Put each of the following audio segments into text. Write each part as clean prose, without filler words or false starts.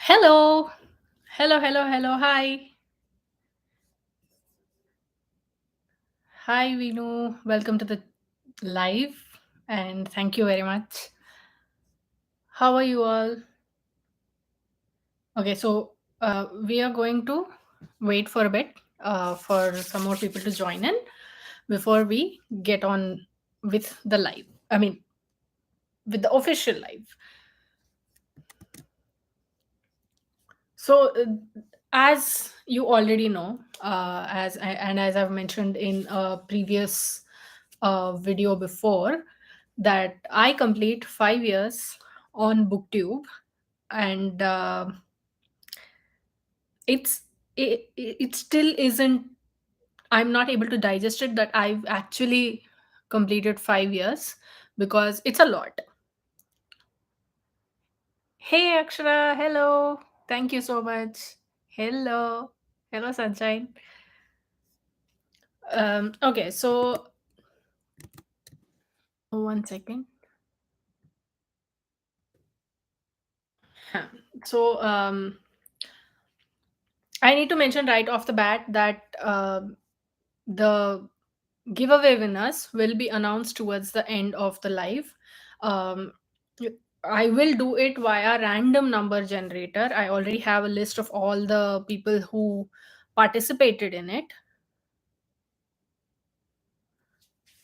Hello. Hello, hello, hello. Hi. Hi, Vinu. Welcome to the live and thank you very much. How are you all? Okay, so we are going to wait for a bit for some more people to join in before we get on with the live. I mean, with the official live. So, as you already know, as I've mentioned in a previous video before, that I complete 5 years on BookTube, and it still isn't. I'm not able to digest it that I've actually completed 5 years because it's a lot. Hey Akshara, hello. Thank you so much. Hello. Hello Sunshine. Okay, so one second. Huh. So I need to mention right off the bat that the giveaway winners will be announced towards the end of the live. Um, I will do it via random number generator. I already have a list of all the people who participated in it.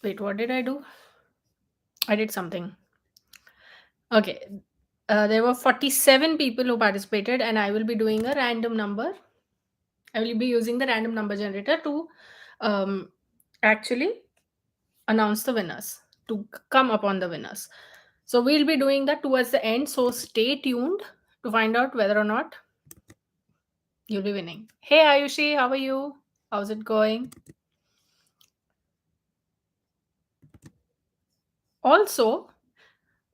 Wait, what did I do? I did something. Okay. There were 47 people who participated, and I will be doing a random number. I will be using the random number generator to actually announce the winners, to come upon the winners. So we'll be doing that towards the end. So stay tuned to find out whether or not you'll be winning. Hey Ayushi, how are you? How's it going? Also,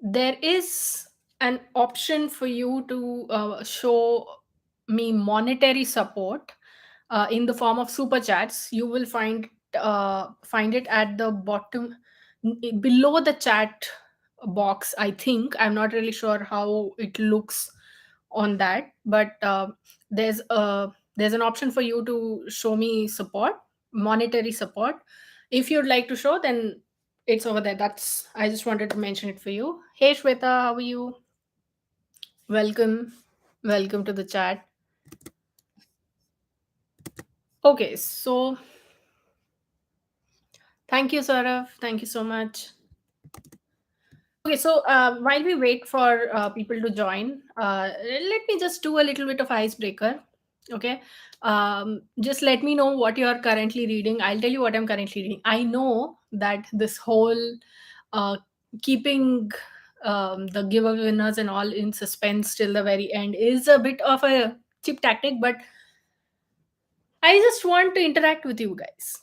there is an option for you to show me monetary support in the form of super chats. You will find it at the bottom, below the chat box. I think I'm not really sure how it looks on that, but there's an option for you to show me support, monetary support. If you'd like to show, then it's over there. That's I just wanted to mention it for you. Hey Shweta, how are you? Welcome. Welcome to the chat. Okay, so thank you, Saurav. Thank you so much. Okay, so while we wait for people to join, let me just do a little bit of icebreaker. Okay, just let me know what you are currently reading. I'll tell you what I'm currently reading. I know that this whole uh, keeping the giveaway winners and all in suspense till the very end is a bit of a cheap tactic, but I just want to interact with you guys.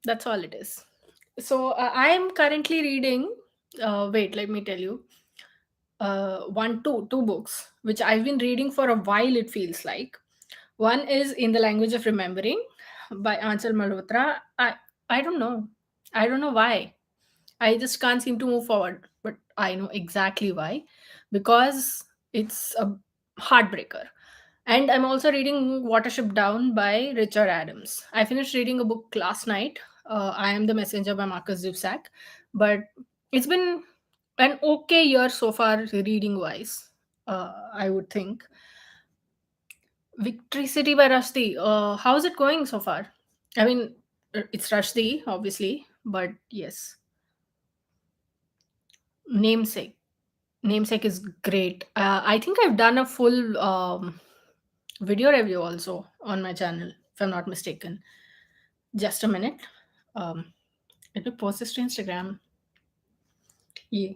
That's all it is. So I am currently reading. Wait, let me tell you. Two books which I've been reading for a while. It feels like one is In the Language of Remembering by Anchal Malhotra. I don't know. I don't know why. I just can't seem to move forward, but I know exactly why, because it's a heartbreaker. And I'm also reading Watership Down by Richard Adams. I finished reading a book last night, I Am the Messenger by Marcus Zivsak, but it's been an okay year so far reading wise, I would think. Victory City by Rushdie. How's it going so far? I mean, it's Rushdie, obviously, but yes. Namesake. Namesake is great. I think I've done a full video review also on my channel, if I'm not mistaken. Just a minute. Um, Let me post this to Instagram. Yeah.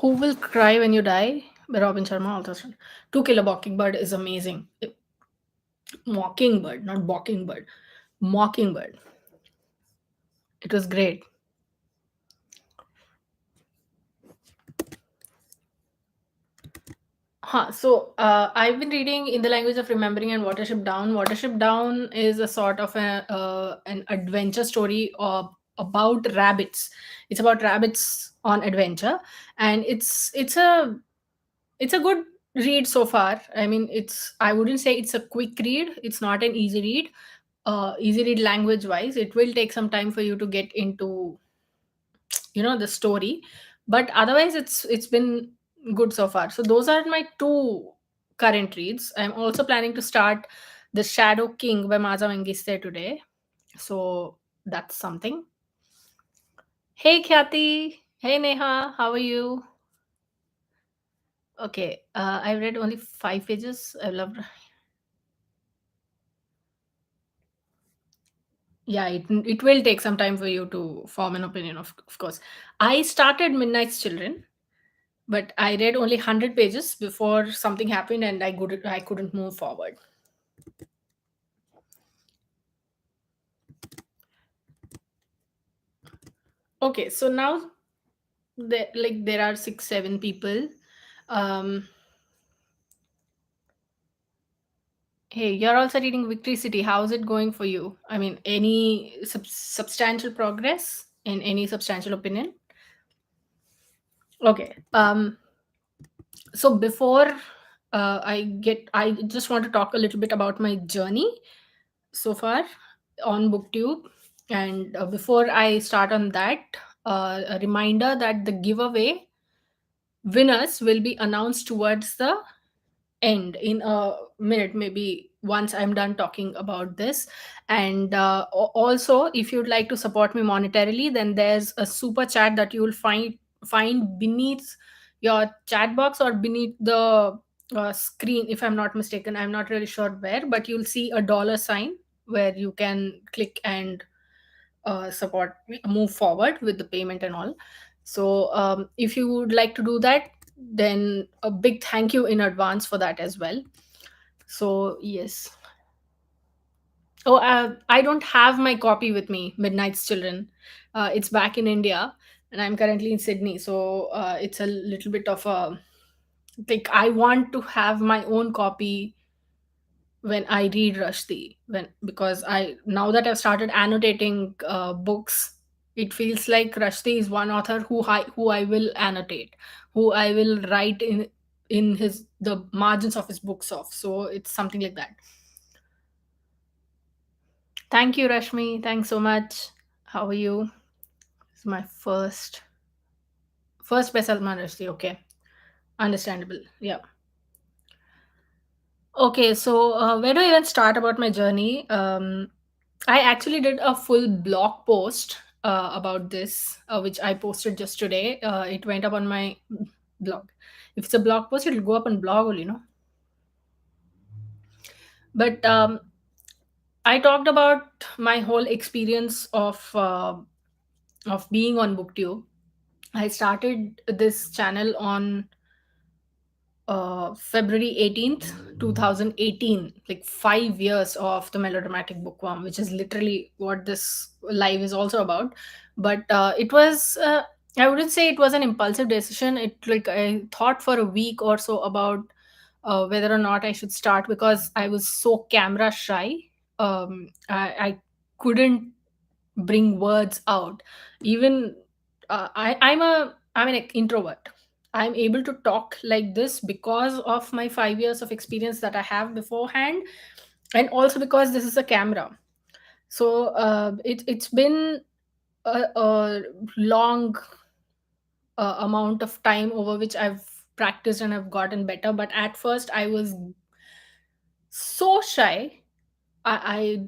Who Will Cry When You Die by Robin Sharma. Also, To Kill a Mockingbird is amazing. Mockingbird, not Mockingbird. Mockingbird. It was great. I've been reading In the Language of Remembering and Watership Down. Watership Down is a sort of an adventure story about rabbits. It's about rabbits on adventure, and it's a good read so far. I mean, I wouldn't say it's a quick read. It's not an easy read. Easy read language wise. It will take some time for you to get into the story, but otherwise it's been good so far. So those are my two current reads. I'm also planning to start The Shadow King by Maza Mengiste today, so that's something. Hey Khyati, hey Neha, how are you? Okay, I've read only 5 pages. I love. Yeah, it will take some time for you to form an opinion, of course. I started Midnight's Children, but I read only 100 pages before something happened and I couldn't move forward. Okay, so now there are 6 7 people. um Hey, you're also reading Victory City. How's it going for you? I mean, any substantial progress in any substantial opinion? Okay. So before I just want to talk a little bit about my journey so far on booktube. And before I start on that, a reminder that the giveaway winners will be announced towards the end in a minute, maybe once I'm done talking about this. And also, if you'd like to support me monetarily, then there's a super chat that you will find beneath your chat box or beneath the screen, if I'm not mistaken. I'm not really sure where, but you'll see a dollar sign where you can click and support move forward with the payment and all. So if you would like to do that, then a big thank you in advance for that as well. So yes. Oh, I don't have my copy with me, Midnight's Children. It's back in India, and I'm currently in Sydney. So it's a little bit of a, like, I want to have my own copy when I read Rushdie, when because I now that I've started annotating books, it feels like Rushdie is one author who I will annotate, who I will write in his the margins of his books of. So it's something like that. Thank you, Rashmi. Thanks so much. How are you? It's my first by Salman Rushdie. Okay, understandable. Yeah. Okay, so where do I even start about my journey? I actually did a full blog post about this, which I posted just today. It went up on my blog. If it's a blog post, it'll go up on blog only. But I talked about my whole experience of being on BookTube. I started this channel on February 18th, 2018, like 5 years of the Melodramatic Bookworm, which is literally what this live is also about. But it was, I wouldn't say it was an impulsive decision. I thought for a week or so about whether or not I should start because I was so camera shy. I couldn't bring words out. Even I'm an introvert. I'm able to talk like this because of my 5 years of experience that I have beforehand, and also because this is a camera. So it's been a long amount of time over which I've practiced and I've gotten better. But at first, I was so shy. I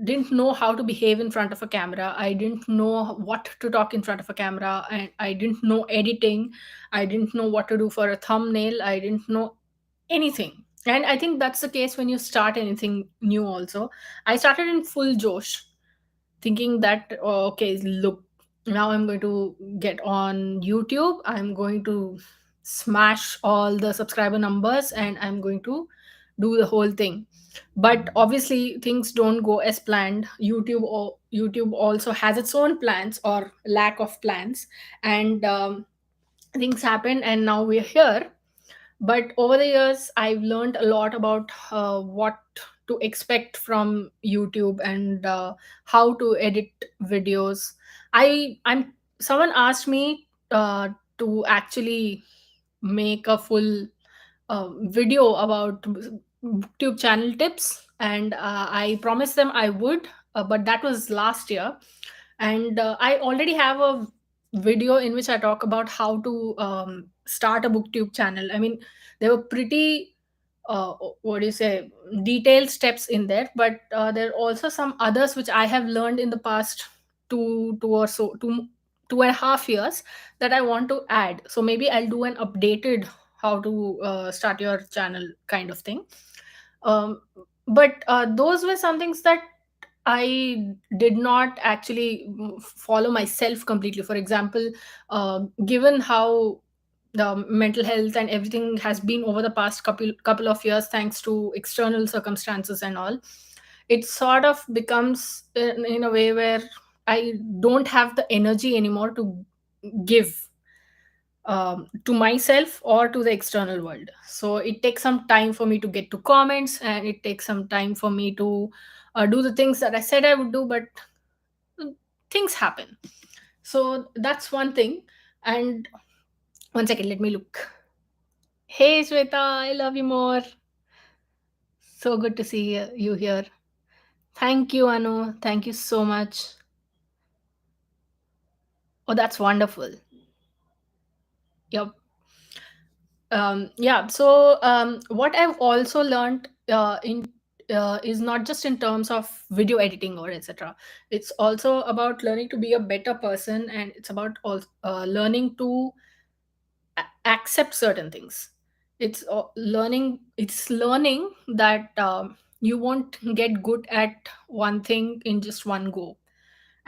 didn't know how to behave in front of a camera. I didn't know what to talk in front of a camera, and I didn't know editing. I didn't know what to do for a thumbnail. I didn't know anything. And I think that's the case when you start anything new also. I started in full josh, thinking that, oh, okay, look, now I'm going to get on YouTube. I'm going to smash all the subscriber numbers and I'm going to do the whole thing. But obviously things don't go as planned. YouTube also has its own plans or lack of plans, and things happen and now we're here. But over the years I've learned a lot about what to expect from YouTube, and how to edit videos. I'm Someone asked me to actually make a full video about booktube channel tips, and I promised them I would, but that was last year. And I already have a video in which I talk about how to start a booktube channel. I mean, they were pretty what do you say, detailed steps in there, but there are also some others which I have learned in the past two or so 2.5 years that I want to add. So maybe I'll do an updated how to start your channel kind of thing. um, but those were some things that I did not actually follow myself completely. For example, given how the mental health and everything has been over the past couple of years, thanks to external circumstances and all, it sort of becomes in a way where I don't have the energy anymore to give to myself or to the external world. So it takes some time for me to get to comments, and it takes some time for me to do the things that I said I would do, but uh, things happen. So that's one thing. And one second, let me look. Hey Shweta, I love you more. So good to see you here. Thank you, Anu. Thank you so much. Oh, that's wonderful. Yep. Yeah, so what I've also learned in is not just in terms of video editing or etc. It's also about learning to be a better person, and it's about learning to accept certain things. It's learning that you won't get good at one thing in just one go.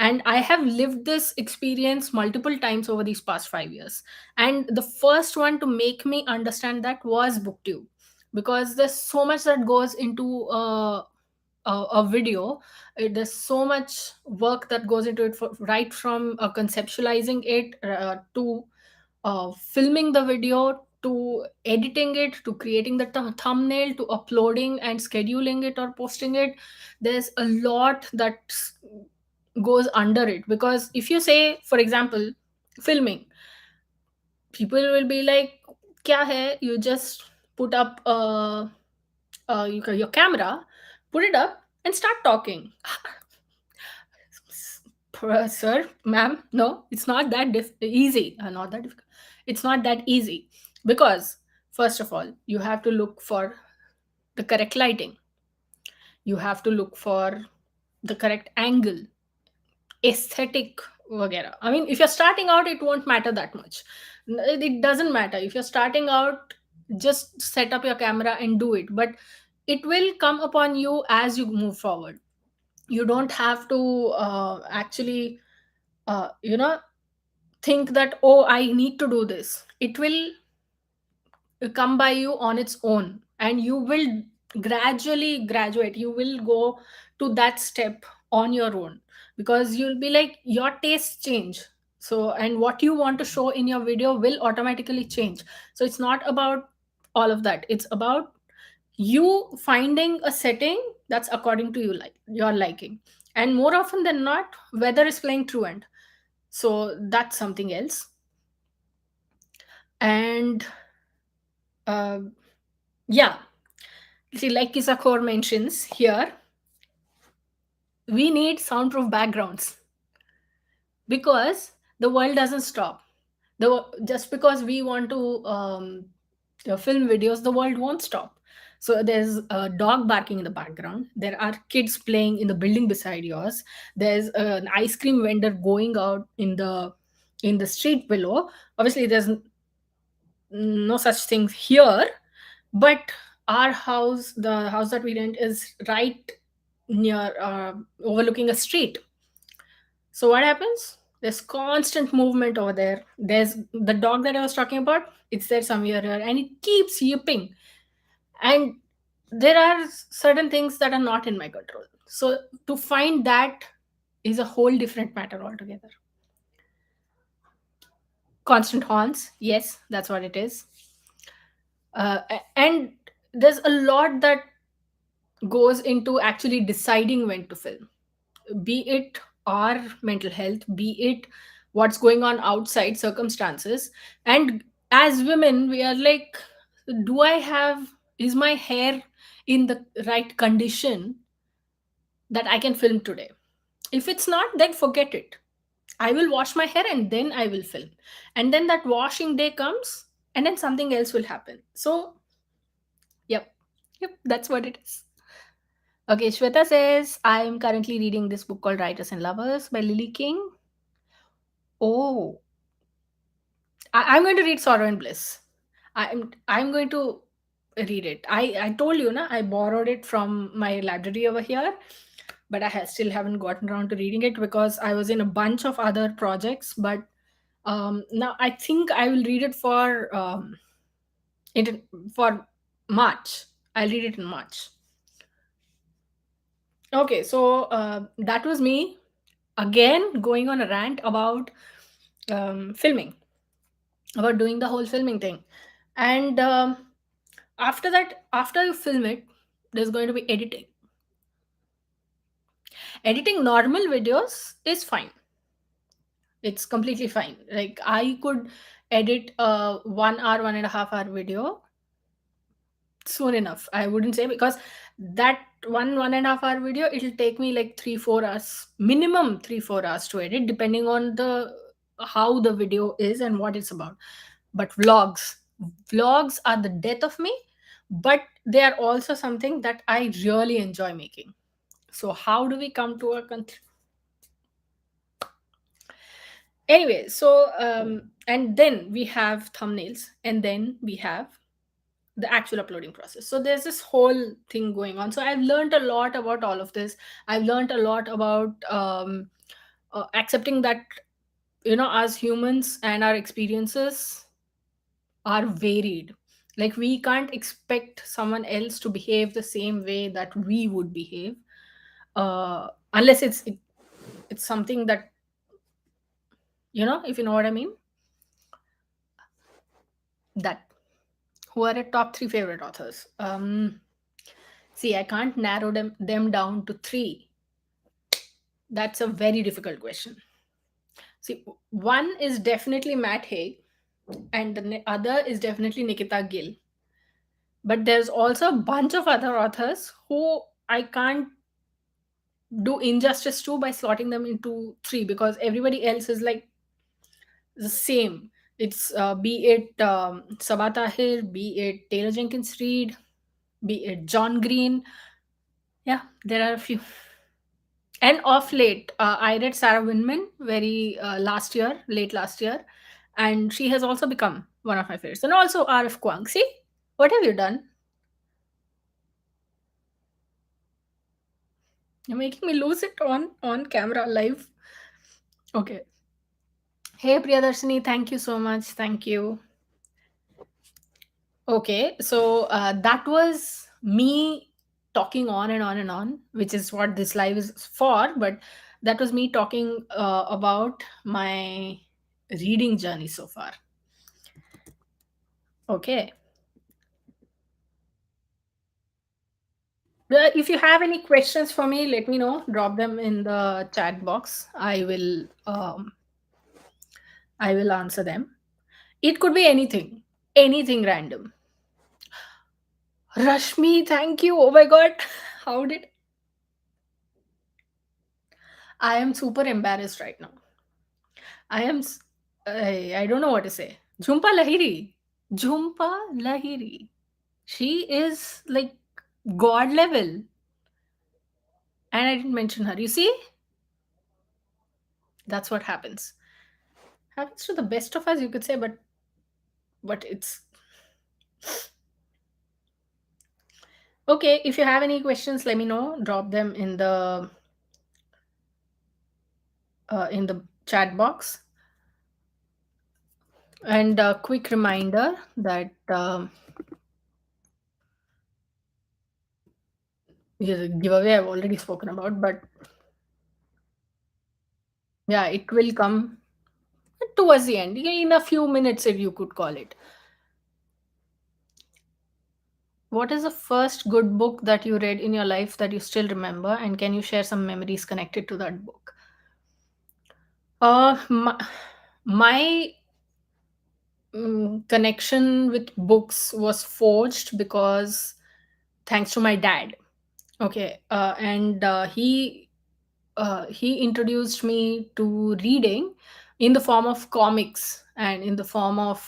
And I have lived this experience multiple times over these past 5 years. And the first one to make me understand that was booktube, because there's so much that goes into a video. There's so much work that goes into it, right from conceptualizing it to filming the video, to editing it, to creating the thumbnail, to uploading and scheduling it or posting it. There's a lot that goes under it, because if you say, for example, filming, people will be like, kya hai, you just put up your camera, put it up and start talking. Sir, ma'am, no, it's not that easy. Not that difficult. It's not that easy, because first of all you have to look for the correct lighting, you have to look for the correct angle, aesthetic वगैरह. I mean, if you're starting out, it won't matter that much. It doesn't matter. If you're starting out, just set up your camera and do it. But it will come upon you as you move forward. You don't have to actually, you know, think that, oh, I need to do this. It will come by you on its own, and you will gradually graduate. You will go to that step on your own, because you'll be like, your tastes change. So, and what you want to show in your video will automatically change. So it's not about all of that. It's about you finding a setting that's according to you, like your liking. And more often than not, weather is playing truant. So that's something else. And uh, yeah, see, like Isakor mentions here, we need soundproof backgrounds, because the world doesn't stop. Just because we want to film videos, the world won't stop. So there's a dog barking in the background. There are kids playing in the building beside yours. There's an ice cream vendor going out in the street below. Obviously, there's no such thing here, but our house, the house that we rent, is right near overlooking a street. So what happens? There's constant movement over there. There's the dog that I was talking about. It's there somewhere here, and it keeps yipping. And there are certain things that are not in my control. So to find that is a whole different matter altogether. Constant horns, yes, that's what it is. And there's a lot that goes into actually deciding when to film, be it our mental health, be it what's going on outside circumstances. And as women, we are like, do I have, is my hair in the right condition that I can film today? If it's not, then forget it. I will wash my hair and then I will film. And then that washing day comes, and then something else will happen. So, yep, yep, that's what it is. Okay, Shweta says, I am currently reading this book called Writers and Lovers by Lily King. Oh, I'm going to read Sorrow and Bliss. I'm going to read it. I told you, na, I borrowed it from my library over here, but still haven't gotten around to reading it because I was in a bunch of other projects. But now I think I will read it it for March. I'll read it in March. Okay, so that was me again going on a rant about filming, about doing the whole filming thing. And after that, after you film it, there's going to be editing. Editing normal videos is fine. It's completely fine. Like I could edit a 1 hour, 1.5 hour video soon enough. I wouldn't say, because that 1.5 hour video, it'll take me like 3 4 hours, minimum 3 4 hours to edit, depending on the how the video is and what it's about. But vlogs are the death of me, but they are also something that I really enjoy making. So how do we come to a anyway? So and then we have thumbnails, and then we have the actual uploading process. So there's this whole thing going on. So I've learned a lot about all of this. I've learned a lot about accepting that, as humans and our experiences are varied. Like we can't expect someone else to behave the same way that we would behave, unless it's something that, if you know what I mean. That, who are your top three favorite authors? See, I can't narrow them down to three. That's a very difficult question. See, one is definitely Matt Haig, and the other is definitely Nikita Gill. But there's also a bunch of other authors who I can't do injustice to by slotting them into three, because everybody else is like the same. It's be it Sabaa Tahir, be it Taylor Jenkins Reid, be it John Green. Yeah, there are a few. And off late, I read Sarah Winman very late last year, and she has also become one of my favorites. And also RF Kuang. See, what have you done? You're making me lose it on camera live. Okay. Hey Priyadarshini, thank you so much. Thank you. Okay, so that was me talking on and on and on, which is what this live is for. But that was me talking about my reading journey so far. Okay. If you have any questions for me, let me know. Drop them in the chat box. I will answer them. It could be anything random. Rashmi, thank you. Oh my god, how did I am super embarrassed right now. I am. I don't know what to say. Jhumpa Lahiri. Jhumpa Lahiri. She is like god level, and I didn't mention her. You see, that's what happens. Happens to the best of us, you could say, but it's okay. If you have any questions, let me know. Drop them in the chat box. And a quick reminder that the giveaway I've already spoken about, but yeah, it will come towards the end, in a few minutes, if you could call it. What is the first good book that you read in your life that you still remember, and can you share some memories connected to that book? My connection with books was forged because thanks to my dad. Okay, and he introduced me to reading in the form of comics and in the form of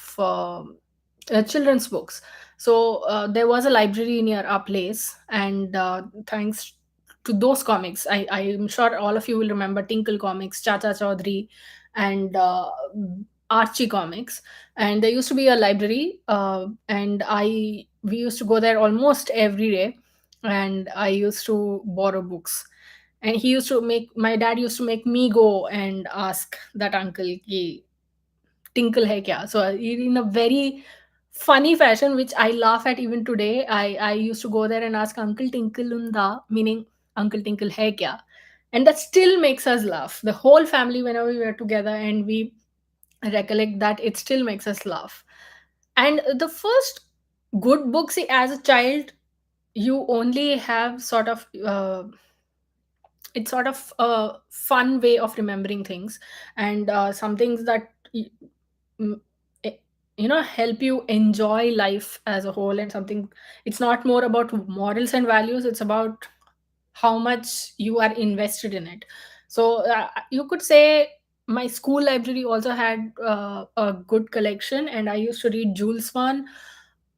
children's books. So there was a library near our place, and thanks to those comics, I'm sure all of you will remember Tinkle Comics, Chacha Chaudhary, and Archie Comics. And there used to be a library, and I we used to go there almost every day, and I used to borrow books. And he used to make my dad used to make me go and ask that uncle ki tinkle hai kya. So in a very funny fashion, which I laugh at even today, I used to go there and ask Uncle Tinkle unda, meaning Uncle Tinkle hai kya. And that still makes us laugh, the whole family, whenever we were together and we recollect that, it still makes us laugh. And the first good book, see, as a child, you only have sort of it's sort of a fun way of remembering things, and some things that mm, eh, help you enjoy life as a whole, and something, it's not more about morals and values, it's about how much you are invested in it. So you could say my school library also had a good collection, and I used to read Jules Verne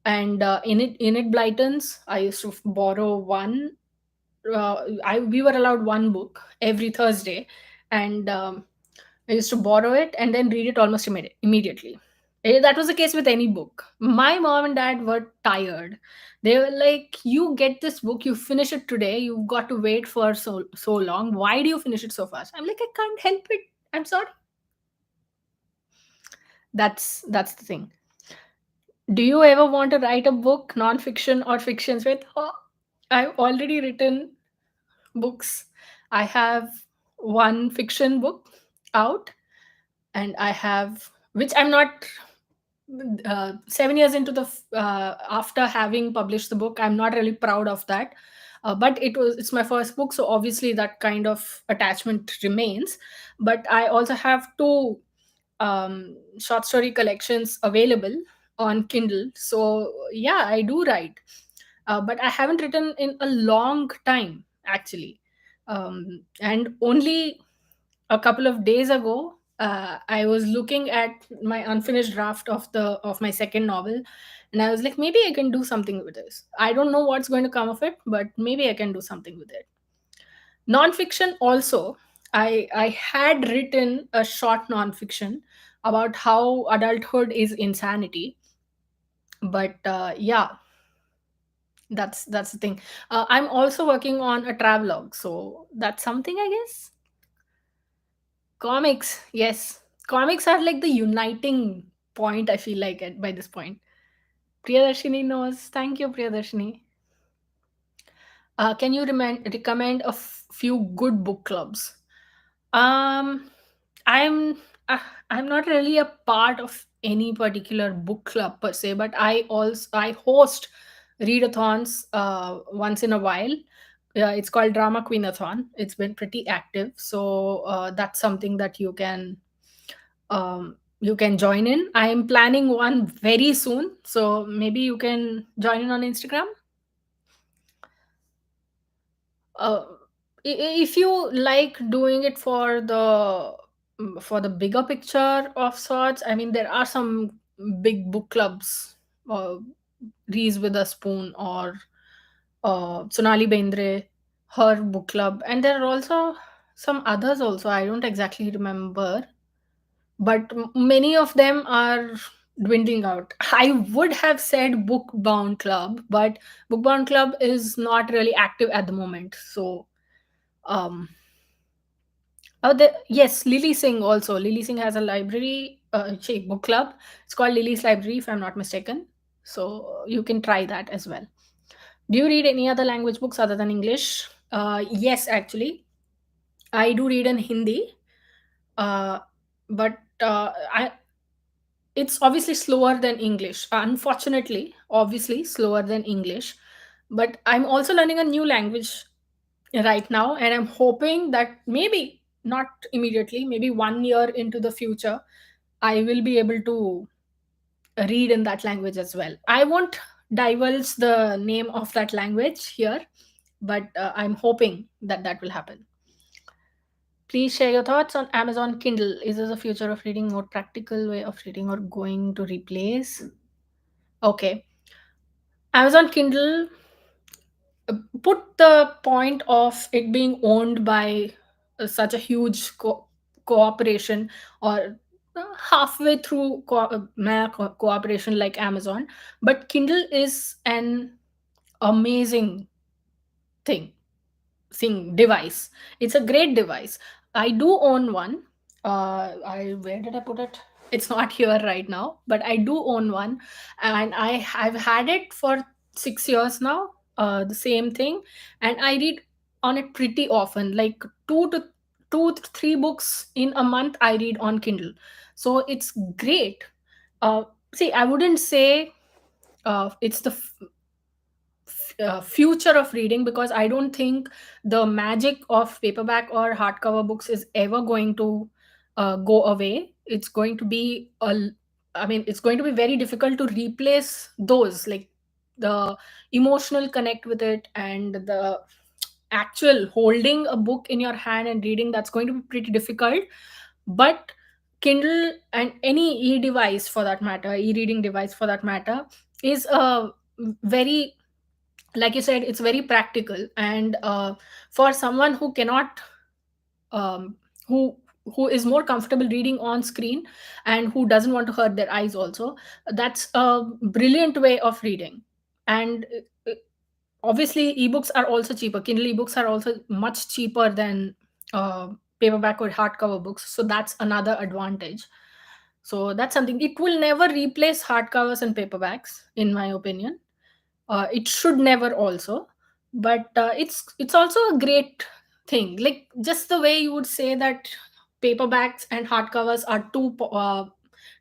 and in it Blytons. I used to borrow one. We were allowed one book every Thursday, and I used to borrow it and then read it almost immediately. That was the case with any book. My mom and dad were tired. They were like, "You get this book, you finish it today. You've got to wait for so long. Why do you finish it so fast?" I'm like, "I can't help it. I'm sorry." That's the thing. Do you ever want to write a book, non-fiction or fictions? With, oh, I've already written books. I have one fiction book out, and I have, which I'm not 7 years into the after having published the book, I'm not really proud of that. But it's my first book, so obviously that kind of attachment remains. But I also have two short story collections available on Kindle. So yeah, I do write, but I haven't written in a long time, actually. And only a couple of days ago, I was looking at my unfinished draft of my second novel, and I was like, maybe I can do something with this. I don't know what's going to come of it, but maybe I can do something with it. Nonfiction also. I had written a short nonfiction about how adulthood is insanity, but yeah, that's the thing. I'm also working on a travelogue, so that's something, I guess. Comics, yes. Comics are like the uniting point, I feel like, by this point. Priyadarshini knows. Thank you, Priyadarshini. Can you recommend few good book clubs? Um, I'm uh, I'm not really a part of any particular book club per se, but I host readathons once in a while. It's called Drama Queenathon. It's been pretty active, so that's something that you can join in. I'm planning one very soon, so maybe you can join in on Instagram. uh, if you like doing it for the bigger picture of sorts, I mean, there are some big book clubs, uh, Reese Witherspoon or Sonali Bendre, her book club, and there are also some others also, I don't exactly remember, but many of them are dwindling out. I would have said Bookbound Club, but Bookbound Club is not really active at the moment. So um Oh, yes, Lily Singh also. Lily Singh has a library, book club. It's called Lily's Library, if I'm not mistaken. So you can try that as well. Do you read any other language books other than English? Yes, actually, I do read in Hindi, uh, but it's obviously slower than English. Unfortunately, obviously slower than English. But I'm also learning a new language right now, and I'm hoping that maybe not immediately, maybe 1 year into the future, I will be able to read in that language as well. I won't divulge the name of that language here, but I'm hoping that that will happen. Please share your thoughts on Amazon Kindle. Is this a future of reading, more practical way of reading, or going to replace? Okay. Amazon Kindle, put the point of it being owned by such a huge cooperation, or halfway through cooperation like Amazon. But Kindle is an amazing thing, device. It's a great device. I do own one. I Where did I put it? It's not here right now, but I do own one, and I've had it for 6 years now. The same thing, and I read on it pretty often, like two to three books in a month. I read on Kindle, so it's great. See, I wouldn't say it's the future of reading, because I don't think the magic of paperback or hardcover books is ever going to go away. It's going to be I mean, it's going to be very difficult to replace those, like the emotional connect with it, and the actual holding a book in your hand and reading. That's going to be pretty difficult. But Kindle and any e-device for that matter, e-reading device for that matter, is a very, like you said, it's very practical. And for someone who cannot um, who is more comfortable reading on screen, and who doesn't want to hurt their eyes also, that's a brilliant way of reading. And obviously ebooks are also cheaper. Kindle ebooks are also much cheaper than uh, paperback or hardcover books, so that's another advantage. So that's something. It will never replace hardcovers and paperbacks, in my opinion. It should never also. But it's also a great thing, like just the way you would say that paperbacks and hardcovers are two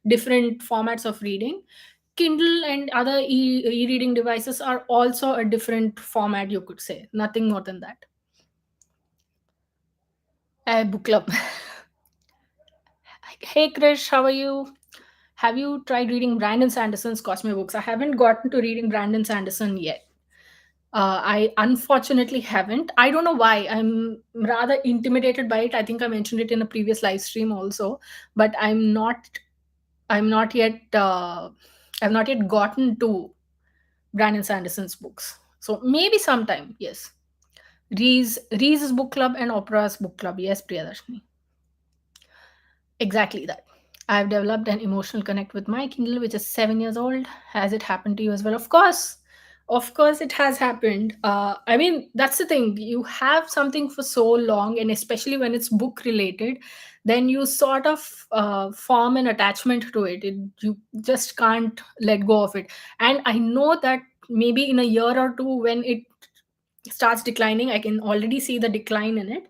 different formats of reading. Kindle and other e-reading devices are also a different format, you could say. Nothing more than that. Book club. Hey Krish, how are you? Have you tried reading Brandon Sanderson's Cosme books? I haven't gotten to reading Brandon Sanderson yet. I unfortunately haven't. I don't know why. I'm rather intimidated by it. I think I mentioned it in a previous live stream also, but I'm not. I'm not yet. I've not yet gotten to Brandon Sanderson's books. So maybe sometime. Yes. Reese's book club and Opera's book club. Yes, Priyadarshini. Exactly that. I've developed an emotional connect with my Kindle, which is 7 years old. Has it happened to you as well? Of course. Of course, it has happened. I mean, that's the thing. You have something for so long, and especially when it's book related, then you sort of form an attachment to it. You just can't let go of it. And I know that maybe in a year or two, when it starts declining, I can already see the decline in it,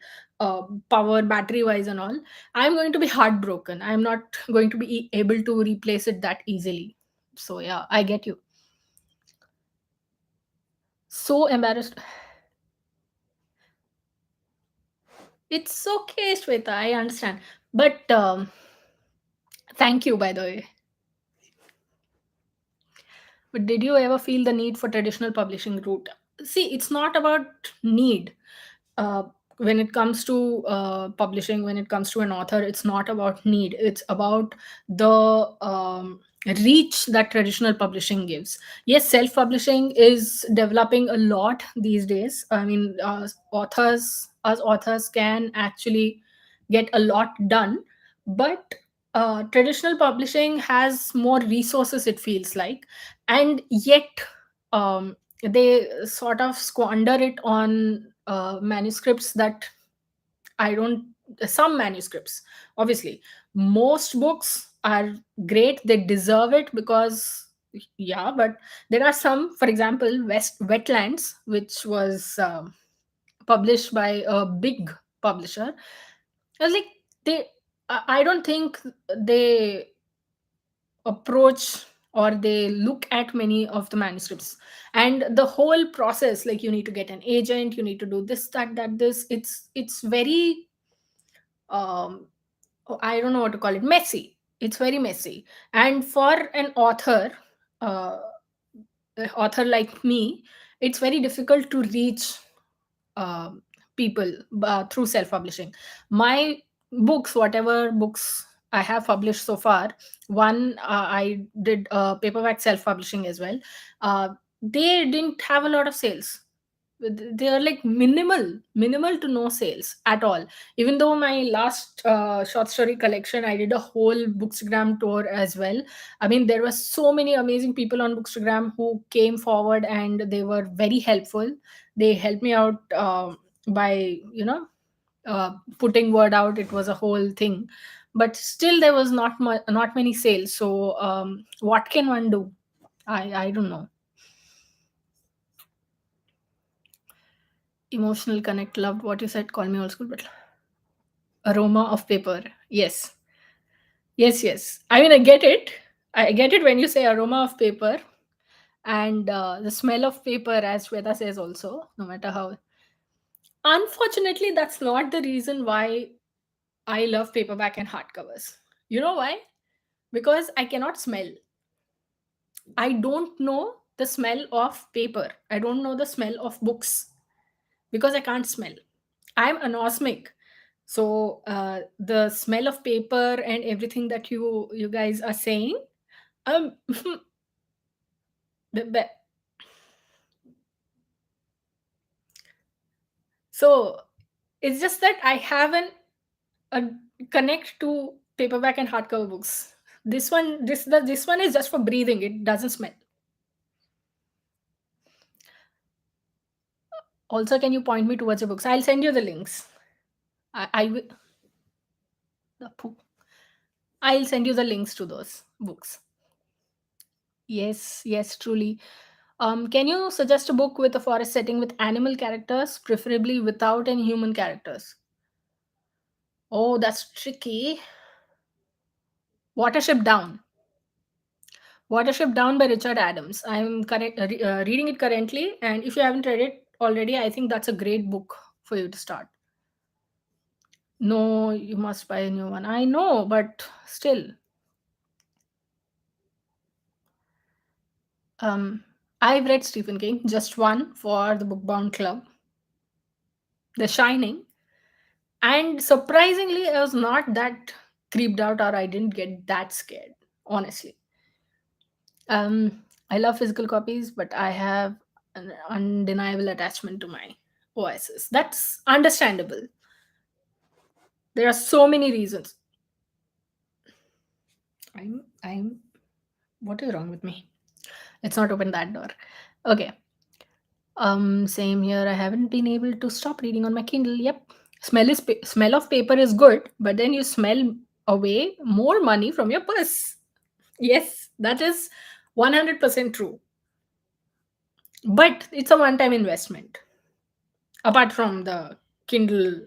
power, battery wise and all. I'm going to be heartbroken. I'm not going to be able to replace it that easily. So yeah, I get you. So embarrassed. It's okay, Shweta, I understand. But thank you, by the way. But did you ever feel the need for traditional publishing route? See, it's not about need. uh, when it comes to publishing, when it comes to an author, it's not about need. It's about the reach that traditional publishing gives. Yes, self-publishing is developing a lot these days. I mean, authors can actually get a lot done. But traditional publishing has more resources, it feels like. And yet they sort of squander it on manuscripts that I don't some manuscripts. Obviously, most books are great, they deserve it, because yeah, but there are some, for example, West Wetlands, which was published by a big publisher. I was like, they I don't think they approach or they look at many of the manuscripts, and the whole process, like you need to get an agent, you need to do this, that, this, it's very um I don't know what to call it, messy. It's very messy. And for an uh, author like me, it's very difficult to reach um people through self publishing. My books, whatever books I have published so far, one I did paperback self publishing as well. They didn't have a lot of sales. They are like minimal to no sales at all. Even though my last short story collection, I did a whole bookstagram tour as well. I mean, there were so many amazing people on bookstagram who came forward, and they were very helpful. They helped me out by putting word out. It was a whole thing, but still there was not many sales. So what can one do? I don't know. Emotional connect, loved what you said, call me old school, but aroma of paper. Yes, yes. I mean, I get it. I get it when you say aroma of paper, and the smell of paper, as Shweta says also, no matter how. Unfortunately, that's not the reason why I love paperback and hardcovers. You know why? Because I cannot smell. I don't know the smell of paper. I don't know the smell of books because I can't smell. I'm anosmic. So the smell of paper and everything that you guys are saying, um, the- the- so it's just that I haven't a connect to paperback and hardcover books. This one is just for breathing. It doesn't smell. Also, can you point me towards your books? I'll send you the links. I will. The poo. I'll send you the links to those books. Yes, truly. Can you suggest a book with a forest setting with animal characters, preferably without any human characters? Oh, that's tricky. Watership Down. Watership Down by Richard Adams. I'm reading it currently, and if you haven't read it already, I think that's a great book for you to start. No, you must buy a new one. I know, but still. Um, I've read Stephen King, just one for the Book Bound Club, The Shining, and surprisingly, I was not that creeped out, or I didn't get that scared, honestly. I love physical copies, but I have an undeniable attachment to my OSs. That's understandable. There are so many reasons. I'm. What is wrong with me? Let's not open that door. Okay. Same here. I haven't been able to stop reading on my Kindle. Yep. Smell of paper is good, but then you smell away more money from your purse. Yes, that is 100% true. But it's a one-time investment. Apart from the Kindle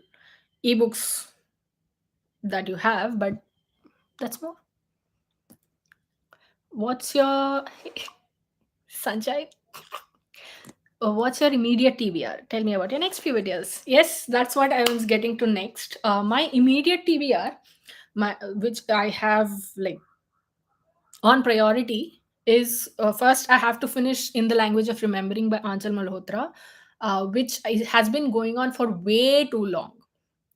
ebooks that you have, but that's more. What's your Sanjay? What's your immediate TBR? Tell me about your next few videos. Yes, that's what I was getting to next. My immediate TBR, my which I have like on priority, is first I have to finish In the Language of Remembering by Anchal Malhotra, has been going on for way too long.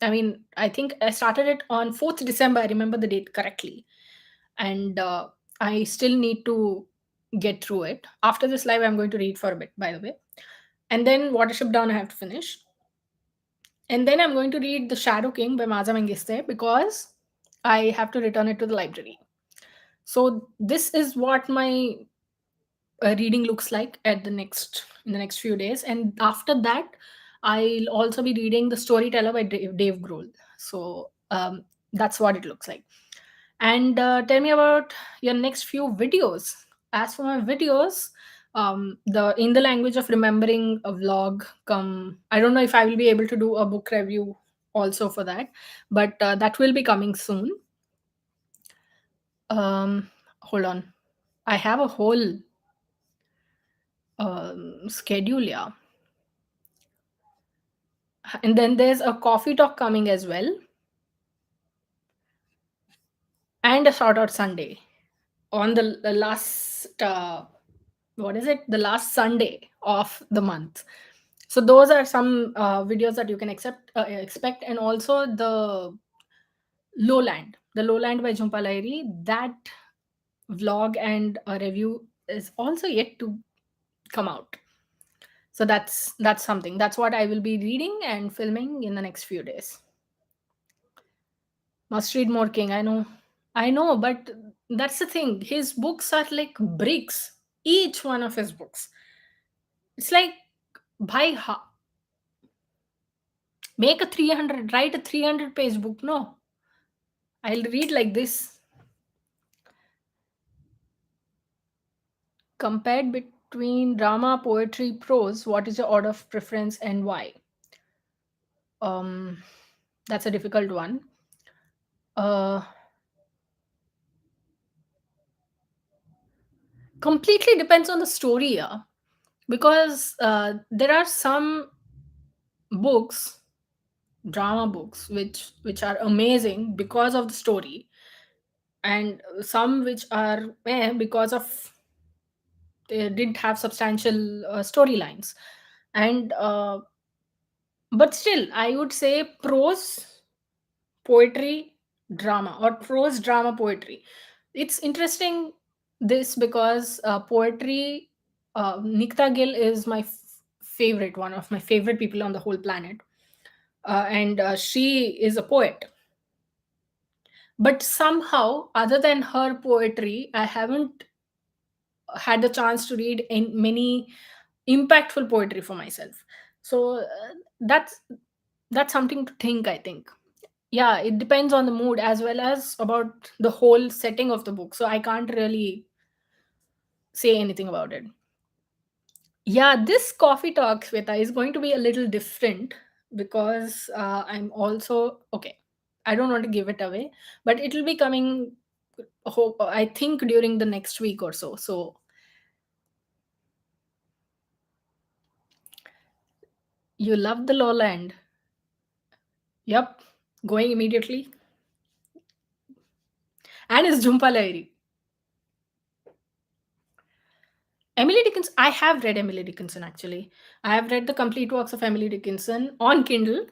I mean, I think I started it on 4th December. I remember the date correctly, and I still need to get through it. After this live, I'm going to read for a bit, by the way, and then Watership Down I have to finish, and then I'm going to read The Shadow King by Maza Mengiste because I have to return it to the library. So this is what my reading looks like at the next in the next few days, and after that I'll also be reading The Storyteller by Dave Grohl. So that's what it looks like. And tell me about your next few videos. As for my videos, the in the language of remembering a vlog come, I don't know if I will be able to do a book review also for that, but that will be coming soon. Hold on, I have a whole schedule, yeah. And then there's a coffee talk coming as well, and a shout out Sunday on the last what is it, the last Sunday of the month. So those are some videos that you can expect. And also the Lowland by Jhumpa Lahiri, that vlog and a review is also yet to come out. So that's something, that's what I will be reading and filming in the next few days. Must read more King, I know, but that's the thing, his books are like bricks. Each one of his books, it's like, bhai, make a 300, write a 300 page book. No, I'll read like this. Compared between drama, poetry, prose, what is your order of preference and why? um that's a difficult one. uh Completely depends on the story, yeah. Because there are some books, drama books, which are amazing because of the story, and some which are because of they didn't have substantial storylines. And but still I would say prose, poetry, drama, or prose, drama, poetry. It's interesting this because poetry, Nikta Gill is my favorite, one of my favorite people on the whole planet. And she is a poet. But somehow, other than her poetry, I haven't had the chance to read in many impactful poetry for myself. So that's something to think, I think. Yeah, it depends on the mood as well as about the whole setting of the book, so I can't really say anything about it. Yeah, this coffee talk, Sweta, is going to be a little different because I'm also okay. I don't want to give it away, but it will be coming. Hope I think during the next week or so. So, you love the Lowland? Yep, going immediately. And it's Jhumpa Lahiri. Emily Dickinson. I have read Emily Dickinson actually. I have read the complete works of Emily Dickinson on Kindle.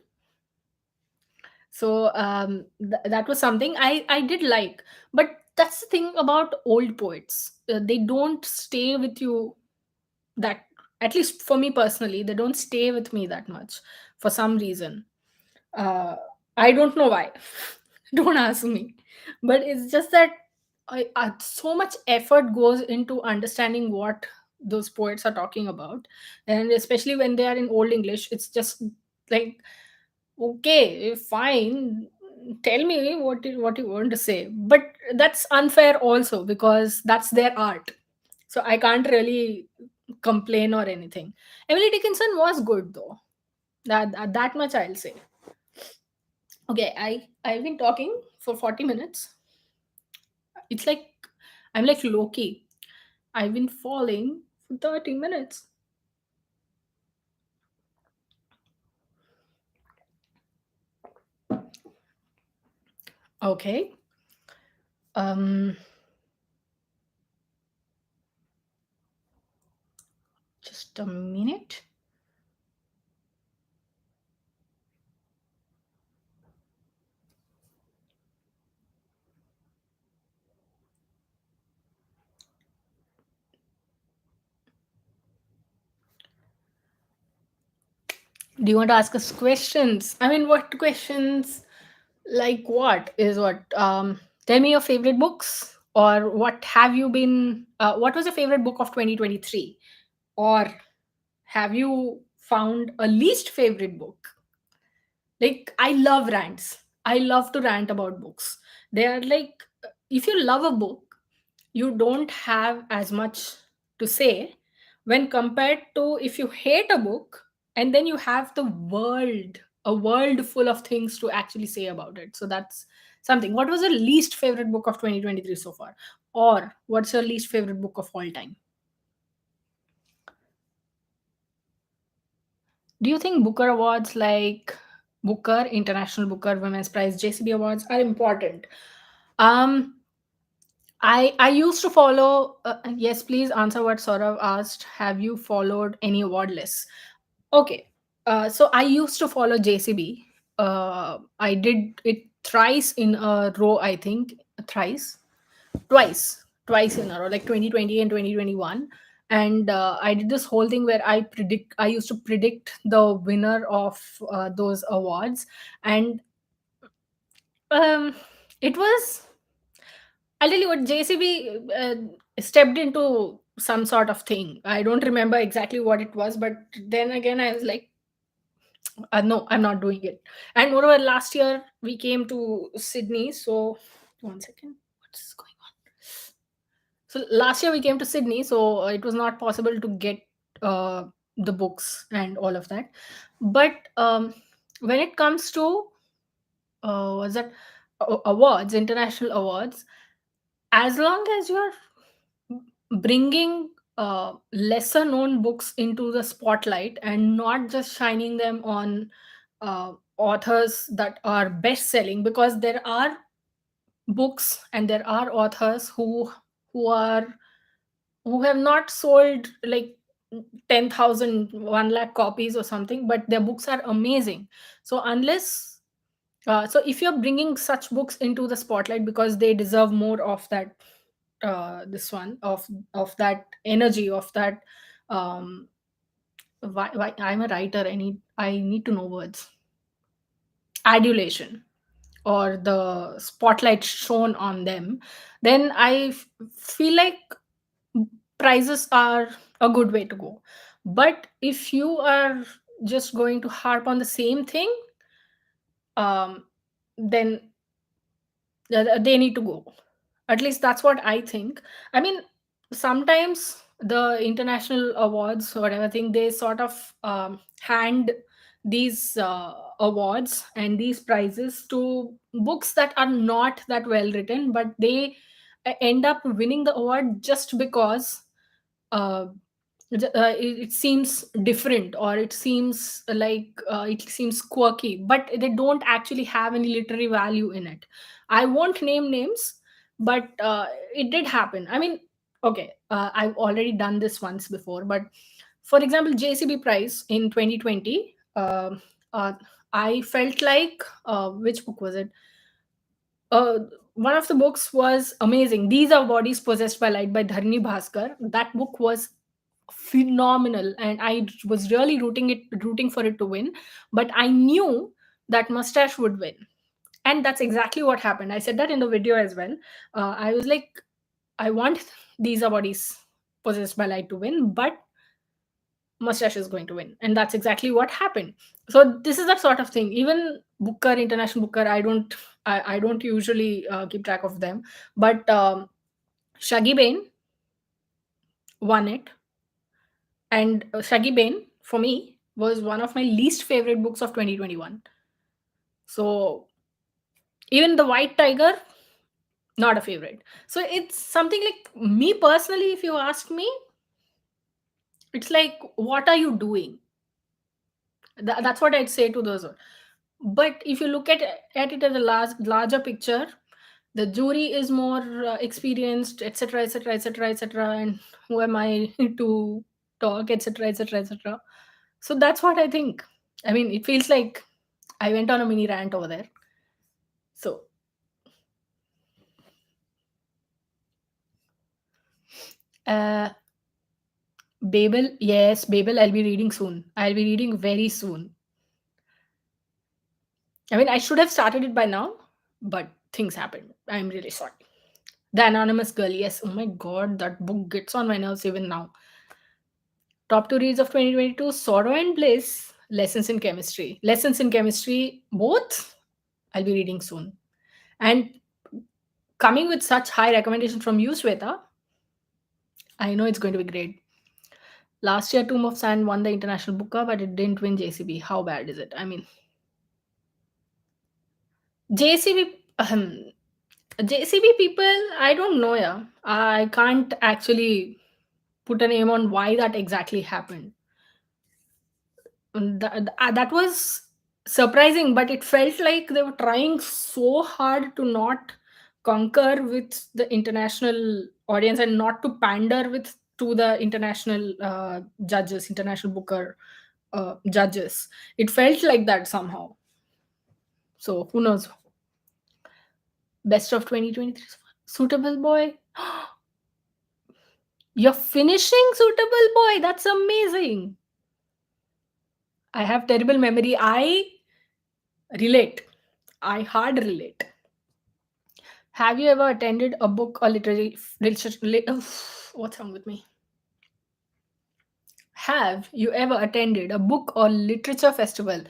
So that was something I did like. But that's the thing about old poets. They don't stay with you that, at least for me personally, they don't stay with me that much for some reason. Uh, I don't know why. Don't ask me. But it's just that so much effort goes into understanding what those poets are talking about. And especially when they are in Old English, it's just like, okay, fine. Tell me what you want to say. But that's unfair also because that's their art. So I can't really complain or anything. Emily Dickinson was good though. That much I'll say. Okay, I've been talking for 40 minutes. It's like I'm like Loki. I've been falling for 30 minutes. Okay. Um just a minute. Do you want to ask us questions? I mean, what questions? Like what is what? Tell me your favorite books, or what have you been? What was your favorite book of 2023, or have you found a least favorite book? Like I love rants. I love to rant about books. They are like, if you love a book, you don't have as much to say when compared to if you hate a book and then you have a world full of things to actually say about it. So that's something. What was your least favorite book of 2023 so far? Or what's your least favorite book of all time? Do you think Booker Awards like Booker, International Booker, Women's Prize, JCB Awards are important? Um, I used to follow. Yes, please answer what Saurav asked. Have you followed any award lists? Okay, so I used to follow JCB. I did it thrice in a row. I think thrice, twice in a row, like 2020 and 2021. And I did this whole thing where I used to predict the winner of those awards, and um, it was, I'll tell you what, JCB stepped into some sort of thing. I don't remember exactly what it was, but then again, I was like, no, I'm not doing it. And moreover, last year we came to Sydney. So, one second, what's going on? So, last year we came to Sydney, so it was not possible to get the books and all of that. But when it comes to, what's that, awards, international awards, as long as you're bringing lesser known books into the spotlight and not just shining them on authors that are best selling, because there are books and there are authors who are who have not sold like 10,000, 1 lakh copies or something, but their books are amazing. So unless so if you're bringing such books into the spotlight because they deserve more of that, this one of that energy, of that, um why I'm a writer, I need to know words, adulation, or the spotlight shown on them, then feel like prizes are a good way to go. But if you are just going to harp on the same thing, um then they need to go. At least that's what I think. I mean, sometimes the international awards or whatever thing, they sort of hand these awards and these prizes to books that are not that well written, but they end up winning the award just because uh, it seems different, or it seems like it seems quirky, but they don't actually have any literary value in it. I won't name names, but it did happen. I mean, okay, I've already done this once before, but for example, JCB prize in 2020, uh, I felt like, which book was it? uh, One of the books was amazing. These Are Bodies Possessed by Light by Dharni Bhaskar. That book was phenomenal, and I was really rooting for it to win. But I knew that Mustache would win, and that's exactly what happened. I said that in the video as well. I was like, I want These Are Bodies Possessed by Light to win, but Mustache is going to win, and that's exactly what happened. So this is that sort of thing. Even Booker, International Booker, I don't usually keep track of them, but Shaggy Bane won it, and Shaggy Bane for me was one of my least favorite books of 2021. So even the White Tiger, not a favorite. So it's something like, me personally, if you ask me, it's like, what are you doing? That's what I'd say to those. But if you look at it as a larger picture, the jury is more experienced, etc., etc., etc., etc., and who am I to talk, etc., etc., etc. So that's what I think. I mean, it feels like I went on a mini rant over there. So uh Babel, yes, Babel, I'll be reading soon. I'll be reading very soon. I mean, I should have started it by now, but things happened. I'm really sorry. The Anonymous Girl, yes. Oh my god, that book gets on my nerves even now. Top two reads of 2022: Sorrow and Bliss, Lessons in Chemistry. Lessons in Chemistry, both. I'll be reading soon. And coming with such high recommendation from you, Sweta, I know it's going to be great. Last year, Tomb of Sand won the International Booker, but it didn't win JCB. How bad is it? I mean, JCB, JCB people, I don't know. Yeah, I can't actually put a name on why that exactly happened. That was surprising, but it felt like they were trying so hard to not conquer with the international audience and not to pander with to the international judges, international booker judges. It felt like that somehow. So who knows? Best of 2023, Suitable Boy. You're finishing Suitable Boy. That's amazing. I have terrible memory. I relate. I hard relate. Have you ever attended a book or what's wrong with me? Have you ever attended a book or literature festival?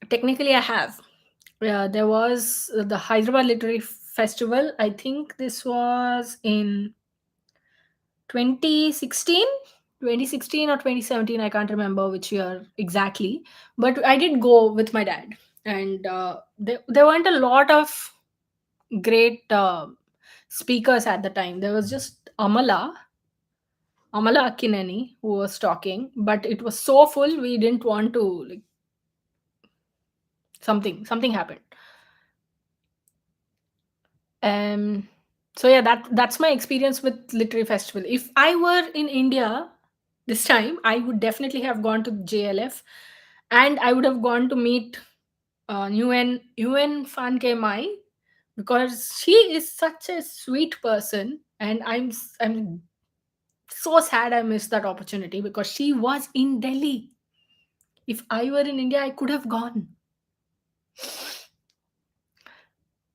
Technically, I have. There was the Hyderabad Literary Festival. I think this was in 2016, 2016 or 2017. I can't remember which year exactly. But I did go with my dad. And there weren't a lot of great speakers at the time. There was just Amala Akineni who was talking, but it was so full we didn't want to like something happened. Um so yeah, that's my experience with literary festival. If I were in India this time, I would definitely have gone to JLF, and I would have gone to meet UN Fan Ke Mai, because she is such a sweet person, and I'm so sad I missed that opportunity because she was in Delhi. If I were in India, I could have gone.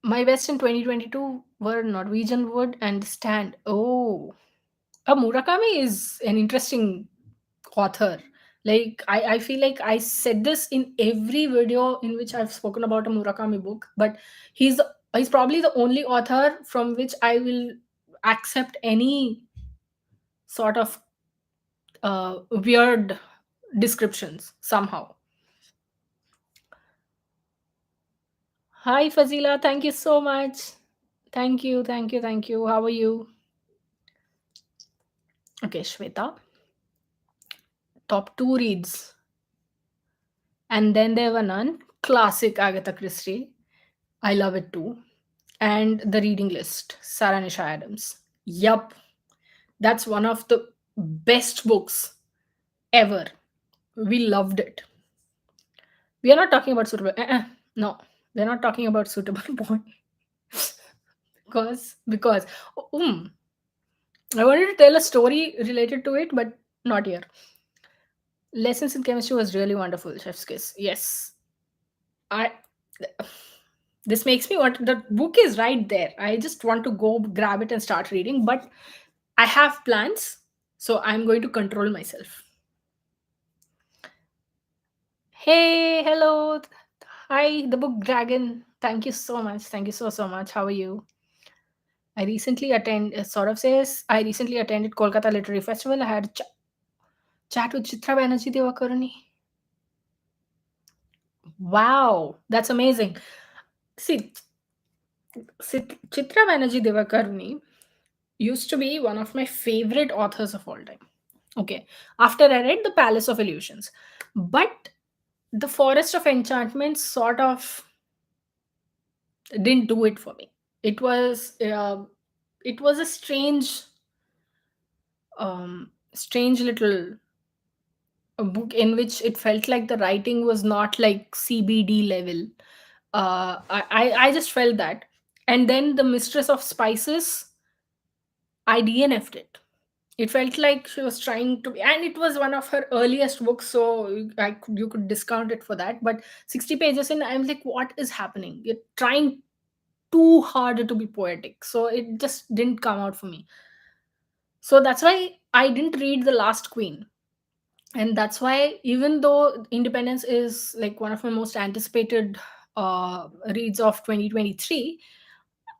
My best in 2022 were Norwegian Wood and Stand. Oh, Murakami is an interesting author. Like, I feel like I said this in every video in which I've spoken about a Murakami book, but he's he's probably the only author from which I will accept any sort of weird descriptions somehow. Hi, Fazila. Thank you so much. Thank you, thank you, thank you. How are you? Okay, Shweta. Top two reads. And Then There Were None. Classic Agatha Christie. I love it too. And The Reading List. Sarah Nisha Adams. Yup. That's one of the best books ever. We loved it. We are not talking about suitable. No, we're not talking about suitable boy. Because I wanted to tell a story related to it, but not here. Lessons in chemistry was really wonderful, Chef's Kiss. Yes. I this makes me want, the book is right there. I just want to go grab it and start reading, but I have plans, so I'm going to control myself. Hey, hello. Hi, the book dragon. Thank you so much. Thank you so much. How are you? I recently I recently attended Kolkata Literary Festival. I had a chat with Chitra Banerjee Devakaruni. Wow, that's amazing. See, Chitra Banerjee Devakaruni used to be one of my favorite authors of all time. Okay, after I read The Palace of Illusions, but The Forest of Enchantment sort of didn't do it for me. It was a strange little book in which it felt like the writing was not like CBD level. I just felt that. And then The Mistress of Spices, I DNF'd it. It felt like she was trying to, and it was one of her earliest books, so you could discount it for that. But 60 pages in, I'm like, what is happening? You're trying too hard to be poetic, so it just didn't come out for me. So that's why I didn't read The Last Queen, and that's why, even though Independence is like one of my most anticipated reads of 2023.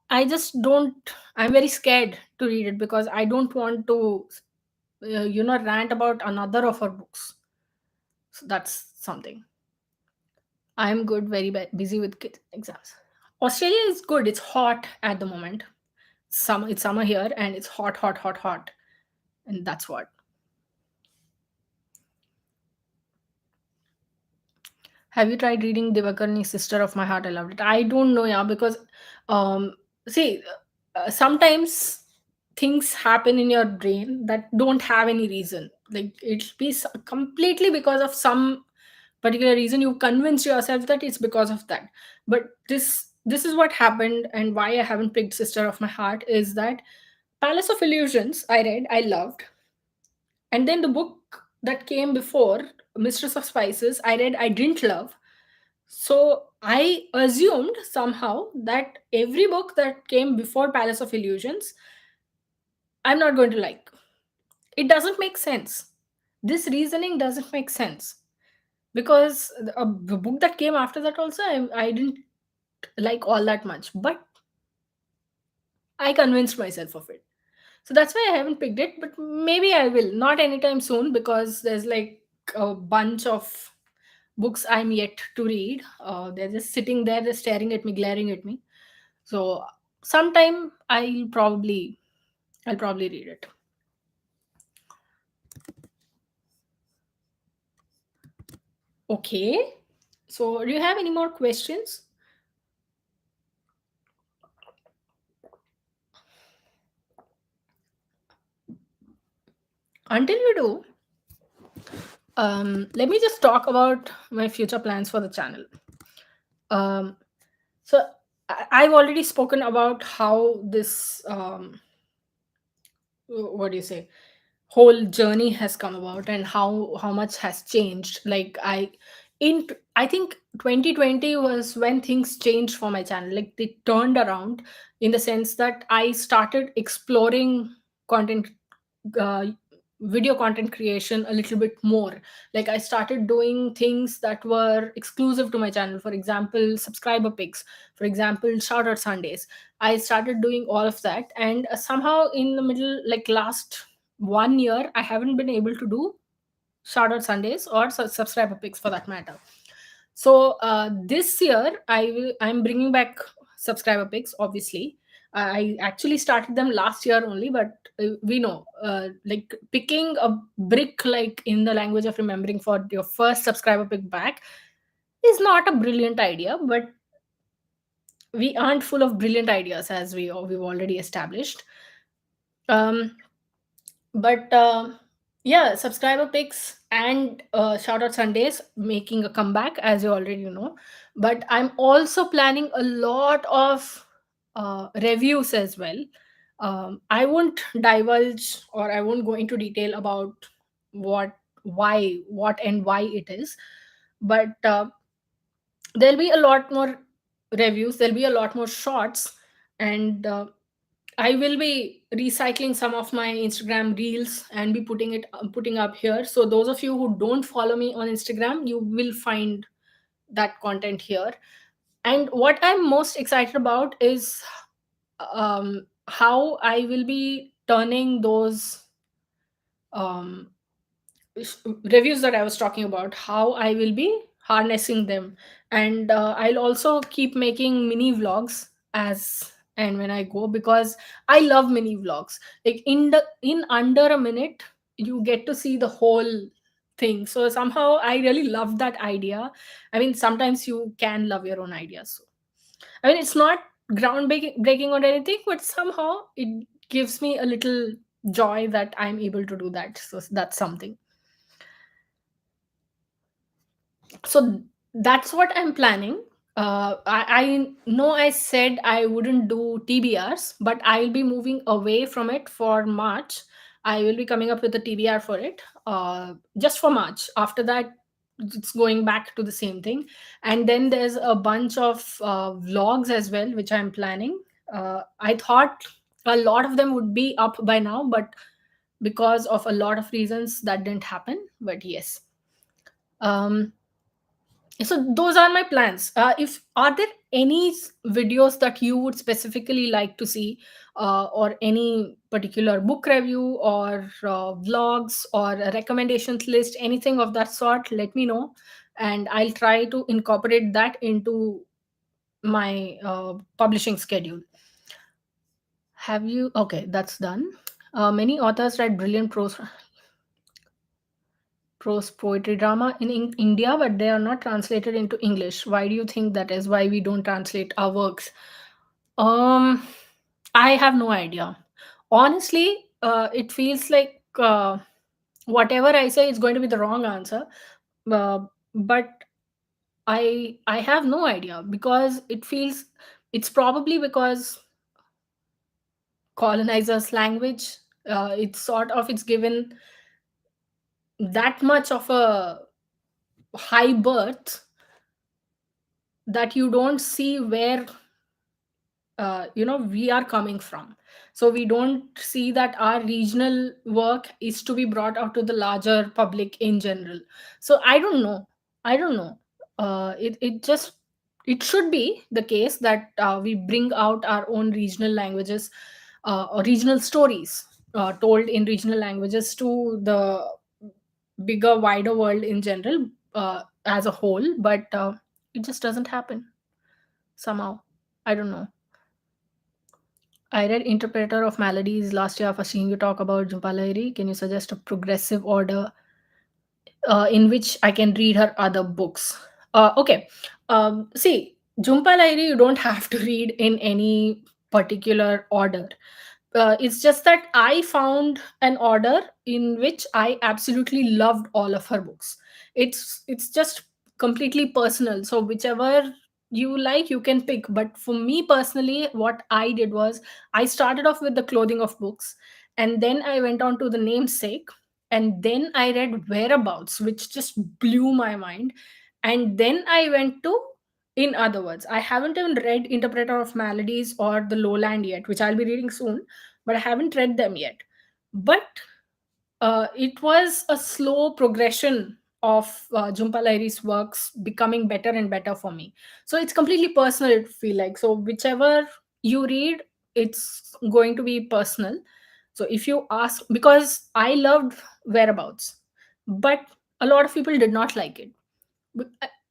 I just don't, I'm very scared to read it because I don't want to, rant about another of her books. So that's something. I'm good, very busy with kids exams. Australia is good. It's hot at the moment. It's summer here, and it's hot, hot, hot, hot, and that's what. Have you tried reading Divakarni, Sister of My Heart? I loved it. I don't know, yeah, because um, see, sometimes things happen in your brain that don't have any reason. Like it'll be completely because of some particular reason. You convince yourself that it's because of that. But this is what happened, and why I haven't picked Sister of My Heart is that Palace of Illusions I read, I loved, and then the book that came before, Mistress of Spices, I read, I didn't love. So I assumed somehow that every book that came before Palace of Illusions, I'm not going to like. It doesn't make sense. This reasoning doesn't make sense because the book that came after that also, I didn't like all that much, but I convinced myself of it. So that's why I haven't picked it, but maybe I will. Not anytime soon because there's like a bunch of books I'm yet to read. They're just sitting there, just staring at me, glaring at me. So sometime I'll probably read it. Okay. So do you have any more questions? Until you do, let me just talk about my future plans for the channel. Um, so I've already spoken about how this what do you say, whole journey has come about and how much has changed. Like I think 2020 was when things changed for my channel. Like they turned around in the sense that I started exploring content, uh, video content creation a little bit more. Like I started doing things that were exclusive to my channel, for example subscriber picks, for example shout out Sundays. I started doing all of that, and somehow in the middle, like last 1 year, I haven't been able to do shout out Sundays or subscriber picks for that matter. So this year I'm bringing back subscriber picks. Obviously, I actually started them last year only, but we know, like picking a brick, like in the language of remembering, for your first subscriber pick back is not a brilliant idea. But we aren't full of brilliant ideas, as we've already established. Um, but yeah, subscriber picks and shout out Sundays making a comeback, as you already know. But I'm also planning a lot of reviews as well. I won't divulge, or I won't go into detail about what and why it is, but there'll be a lot more reviews, there'll be a lot more shots, and I will be recycling some of my Instagram reels and be putting up here. So those of you who don't follow me on Instagram, you will find that content here. And what I'm most excited about is how I will be turning those um, reviews that I was talking about, how I will be harnessing them. And I'll also keep making mini vlogs as and when I go, because I love mini vlogs. Like in under a minute, you get to see the whole thing. So somehow I really love that idea. I mean, sometimes you can love your own ideas. So, I mean, it's not groundbreaking breaking or anything, but somehow it gives me a little joy that I'm able to do that. So that's something. So that's what I'm planning. I know I said I wouldn't do TBRs, but I'll be moving away from it for March. I will be coming up with a TBR for it, just for March. After that, it's going back to the same thing. And then there's a bunch of vlogs as well, which I'm planning. I thought a lot of them would be up by now, but because of a lot of reasons, that didn't happen. But yes. Um, So those are my plans. If are there any videos that you would specifically like to see, or any particular book review, or vlogs, or a recommendations list, anything of that sort, let me know, and I'll try to incorporate that into my publishing schedule. Have you? Okay, that's done. Many authors write brilliant prose poetry drama in India, but they are not translated into English. Why do you think that is? Why we don't translate our works? Um, I have no idea. Honestly, it feels like whatever I say is going to be the wrong answer. But I have no idea, because it feels, it's probably because colonizers' language. It's sort of, it's given that much of a high birth that you don't see where we are coming from. So we don't see that our regional work is to be brought out to the larger public in general. So I don't know. It just, it should be the case that we bring out our own regional languages, or regional stories told in regional languages to the bigger, wider world in general, as a whole. But it just doesn't happen somehow. I don't know. I read Interpreter of Maladies last year after seeing you talk about Jumpalahiri. Can you suggest a progressive order in which I can read her other books? Okay. See, Jhumpa Lahiri, you don't have to read in any particular order. It's just that I found an order in which I absolutely loved all of her books. It's just completely personal. So whichever you like, you can pick. But for me personally, what I did was, I started off with the clothing of books, and then I went on to the namesake, and then I read Whereabouts, which just blew my mind, and then I went to In Other Words. I haven't even read Interpreter of Maladies or The Lowland yet, which I'll be reading soon, but I haven't read them yet. But it was a slow progression of Jhumpa Lahiri's works becoming better and better for me. So it's completely personal, it feel like. So whichever you read, it's going to be personal. So if you ask, because I loved Whereabouts, but a lot of people did not like it.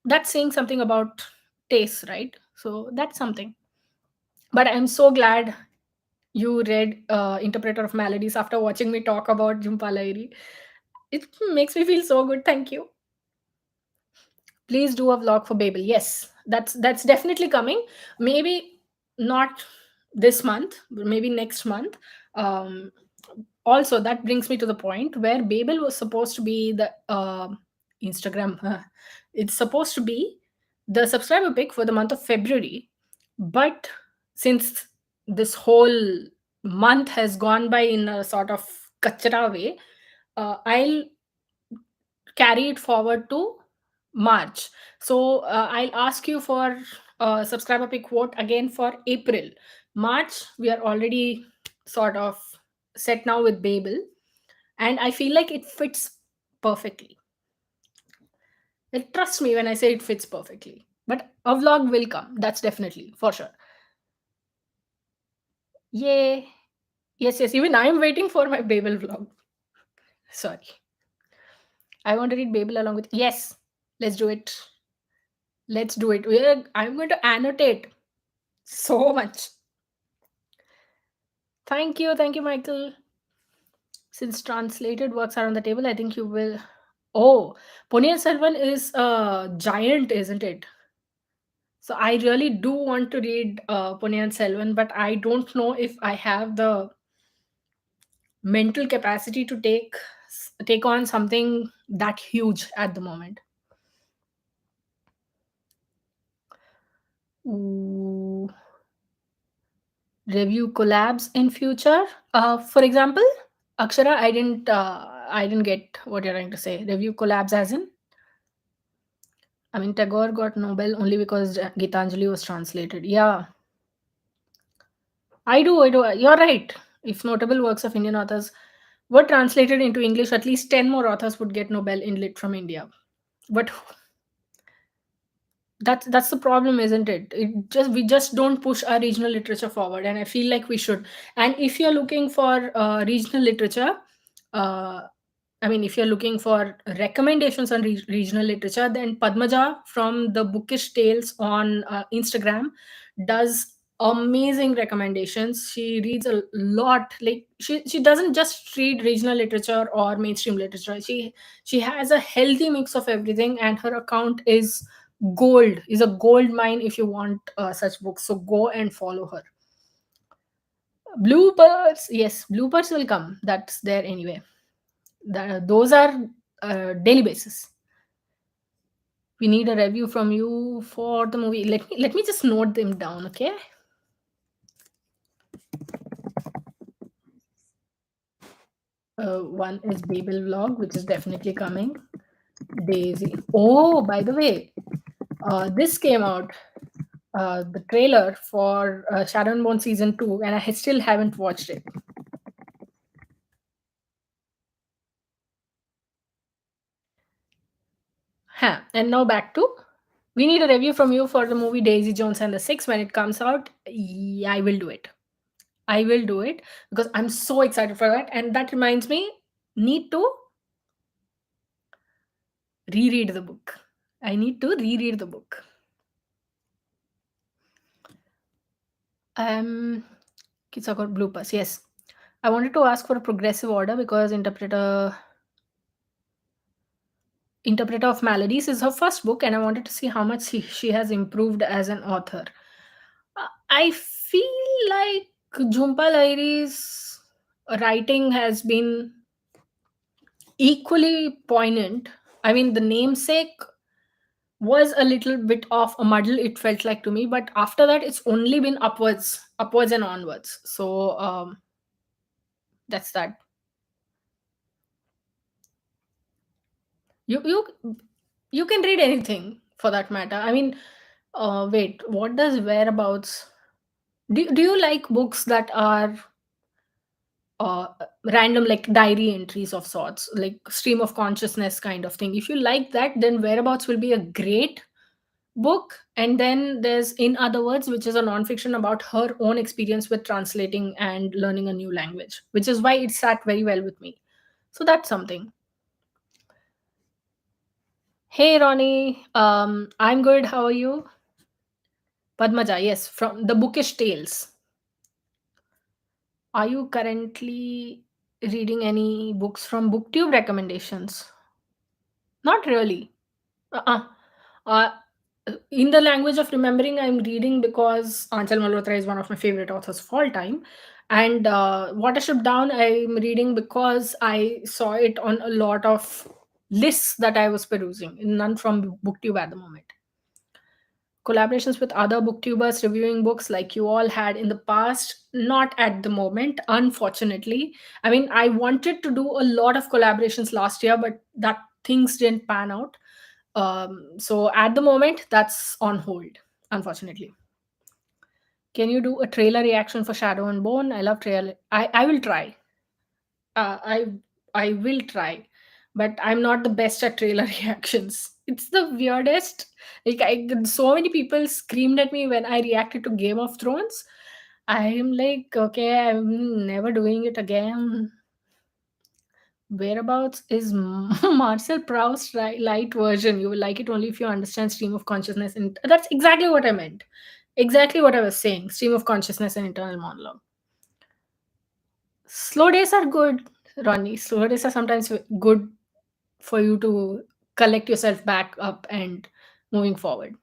That's saying something about taste, right? So that's something. But I'm so glad you read Interpreter of Maladies after watching me talk about Jhumpa Lahiri. It makes me feel so good. Thank you. Please do a vlog for Babel. Yes, that's definitely coming. Maybe not this month, but maybe next month. Um, Also, that brings me to the point where Babel was supposed to be the Instagram. It's supposed to be the subscriber pick for the month of February, but since this whole month has gone by in a sort of kachra way, I'll carry it forward to March. So I'll ask you for subscriber pick quote again for April. March, we are already sort of set now with Babel, and I feel like it fits perfectly. Like, trust me when I say it fits perfectly. But a vlog will come. That's definitely for sure. Yay! Yes, yes. Even I am waiting for my Babel vlog. Sorry, I want to read Babel along with. Yes, let's do it. Let's do it. I'm going to annotate so much. Thank you, Michael. Since translated works are on the table, I think you will. Oh, Ponniyin Selvan is a giant, isn't it? So I really do want to read Ponniyin Selvan, but I don't know if I have the mental capacity to take on something that huge at the moment. Ooh, review collabs in future. For example, Akshara, I didn't get what you're trying to say. Review collabs as in. I mean, Tagore got Nobel only because Gitanjali was translated. Yeah, I do. I do. You're right. If notable works of Indian authors were translated into English, at least 10 more authors would get Nobel in Lit from India. But That's the problem, isn't it? We just don't push our regional literature forward, and I feel like we should. And if you're looking for regional literature, uh, I mean, if you're looking for recommendations on regional literature, then Padmaja from the Bookish Tales on Instagram does amazing recommendations. She reads a lot. Like she doesn't just read regional literature or mainstream literature. She has a healthy mix of everything, and her account is a gold mine if you want such books. So go and follow her. Bloopers, yes, bloopers will come. That's there anyway. Those are daily basis. We need a review from you for the movie. Let me just note them down, okay? One is Babel vlog, which is definitely coming. Daisy. Oh, by the way, this came out, the trailer for Shadow and Bone season 2, and I still haven't watched it. Huh. And now back to, we need a review from you for the movie Daisy Jones and the Six when it comes out. Yeah, I will do it. I will do it because I'm so excited for that. And that reminds me, need to reread the book. I need to reread the book. Um, Kids got bloopers. Yes, I wanted to ask for a progressive order because Interpreter of Maladies is her first book, and I wanted to see how much she has improved as an author. I feel like Jhumpa Lahiri's writing has been equally poignant. I mean, the namesake was a little bit of a muddle, it felt like to me, but after that it's only been upwards and onwards. So that's that. You you you can read anything for that matter. I mean, wait, what does whereabouts, do you like books that are uh, random, like diary entries of sorts, like stream of consciousness kind of thing? If you like that, then whereabouts will be a great book. And then there's In Other Words, which is a nonfiction about her own experience with translating and learning a new language, which is why it sat very well with me. So that's something. Hey Ronnie, I'm good, how are you? Padmaja, yes, from the Bookish Tales. Are you currently reading any books from booktube recommendations? Not really. Uh-uh. Uh, in the language of remembering, I'm reading because Anchal Malhotra is one of my favorite authors of all time. And Watership Down, I'm reading because I saw it on a lot of lists that I was perusing, none from BookTube at the moment. Collaborations with other booktubers reviewing books like you all had in the past, not at the moment, unfortunately. I mean, I wanted to do a lot of collaborations last year, but that things didn't pan out. So at the moment, that's on hold, unfortunately. Can you do a trailer reaction for Shadow and Bone? I love trailer. I will try. Uh, I I will try, but I'm not the best at trailer reactions. It's the weirdest. Like so many people screamed at me when I reacted to Game of Thrones. I am like, okay, I'm never doing it again. Whereabouts is Marcel Proust light version? You will like it only if you understand stream of consciousness, and that's exactly what I meant. Exactly what I was saying. Stream of consciousness and internal monologue. Slow days are good, Ronnie. Slow days are sometimes good for you to collect yourself back up and moving forward.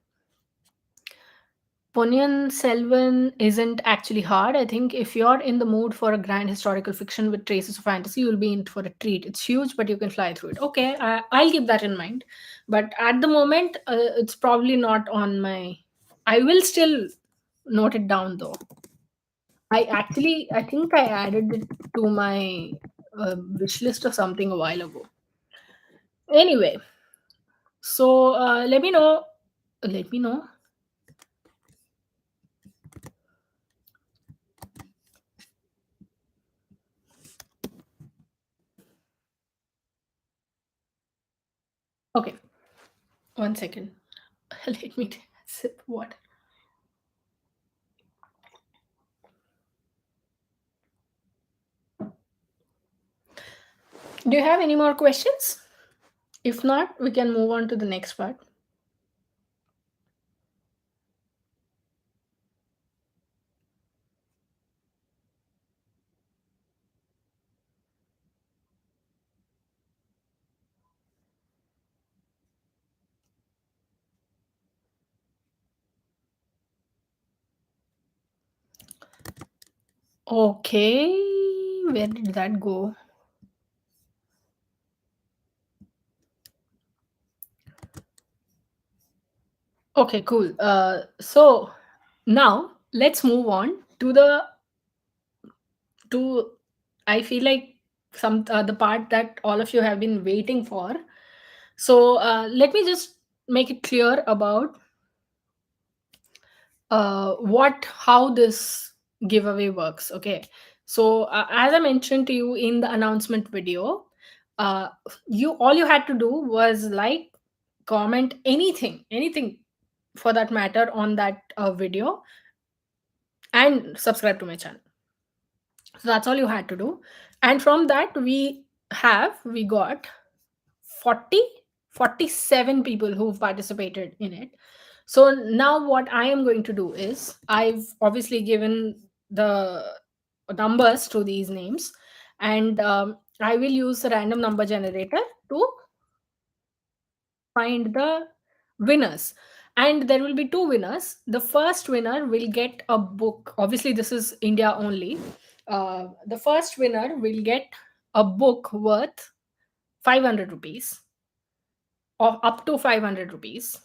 Ponniyin Selvan isn't actually hard. I think if you're in the mood for a grand historical fiction with traces of fantasy, you'll be in for a treat. It's huge, but you can fly through it. Okay, I'll keep that in mind. But at the moment, it's probably not on my. I will still note it down though. I think I added it to my wish list or something a while ago. Anyway, so let me know. Let me know. Okay, one second. Let me. Sip water. Do you have any more questions? If not, we can move on to the next part. Okay, where did that go? Okay, cool. So now let's move on to to I feel like some the part that all of you have been waiting for. So let me just make it clear about what how this giveaway works. Okay, so as I mentioned to you in the announcement video, uh, you all you had to do was like, comment anything for that matter on that video, and subscribe to my channel. So that's all you had to do. And from that we got 40 47 people who've participated in it. So now what I am going to do is, I've obviously given the numbers to these names, and I will use a random number generator to find the winners. And there will be two winners. The first winner will get a book. Obviously this is India only. The first winner will get a book worth 500 rupees, or up to 500 rupees,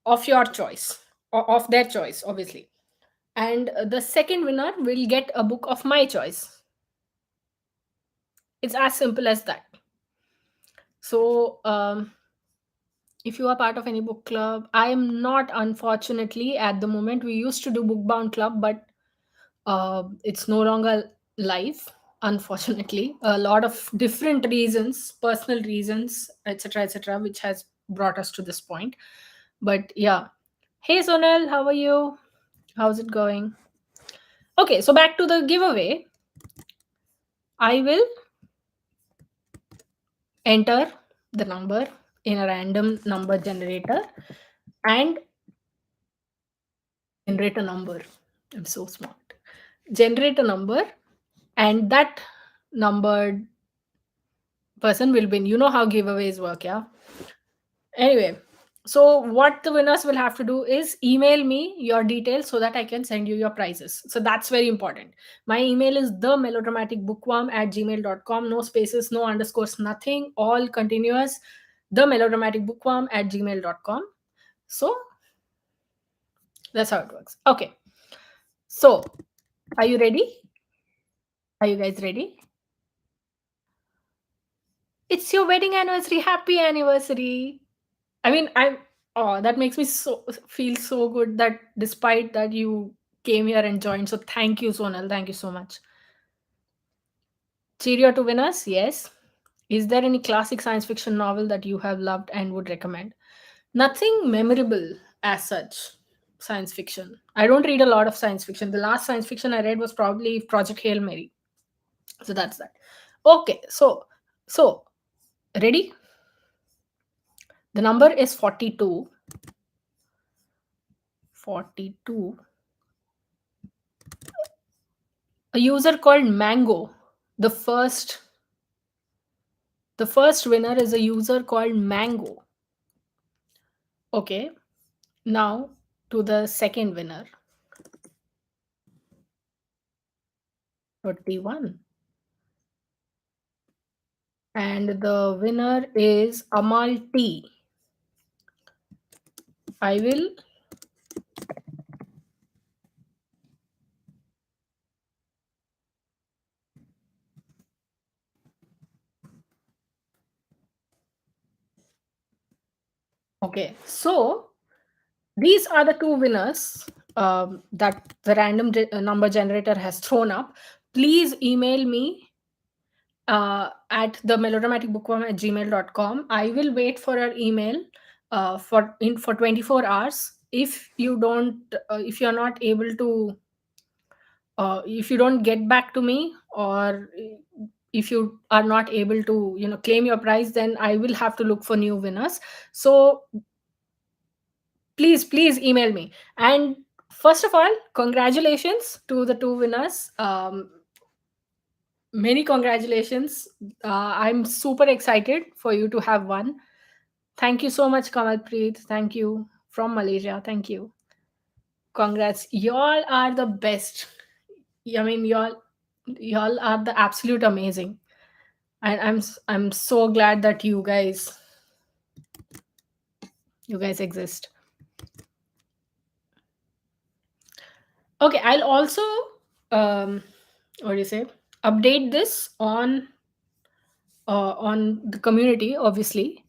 of your choice, or of their choice obviously. And the second winner will get a book of my choice. It's as simple as that. So if you are part of any book club, I am not, unfortunately, at the moment. We used to do bookbound club, but it's no longer live, unfortunately. A lot of different reasons, personal reasons, etc., etc., which has brought us to this point. But yeah. Hey Sonal, how are you? How's it going? Okay, so back to the giveaway. I will enter the number in a random number generator and generate a number. I'm so smart. Generate a number, and that numbered person will win. You know how giveaways work, yeah? Anyway, so what the winners will have to do is email me your details so that I can send you your prizes. So that's very important. My email is the melodramaticbookworm at gmail.com. No spaces, no underscores, nothing, all continuous. The melodramaticbookworm at gmail.com. So that's how it works. Okay. So are you ready? Are you guys ready? It's your wedding anniversary. Happy anniversary. I mean, that makes me so feel so good that despite that you came here and joined. So thank you, Sonal. Thank you so much. Cheerio to winners. Yes. Is there any classic science fiction novel that you have loved and would recommend? Nothing memorable as such. Science fiction. I don't read a lot of science fiction. The last science fiction I read was probably Project Hail Mary. So that's that. Okay. So ready? The number is 42. 42. A user called Mango. The first the first winner is a user called Mango. Okay. Now to the second winner. 31. And the winner is Amal T. I will Okay. So these are the two winners that the random number generator has thrown up. Please email me at the melodramaticbookworm at gmail.com. I will wait for your email for 24 hours. if you're not able to, if you don't get back to me, or if you are not able to, claim your prize, then I will have to look for new winners. So please email me. And first of all, congratulations to the two winners. Many congratulations. I'm super excited for you to have won. Thank you so much, Kamalpreet. Thank you from Malaysia. Thank you. Congrats. Y'all are the best. I mean, y'all are the absolute amazing. And I'm so glad that you guys exist. Okay, I'll also what do you say? Update this on the community, obviously.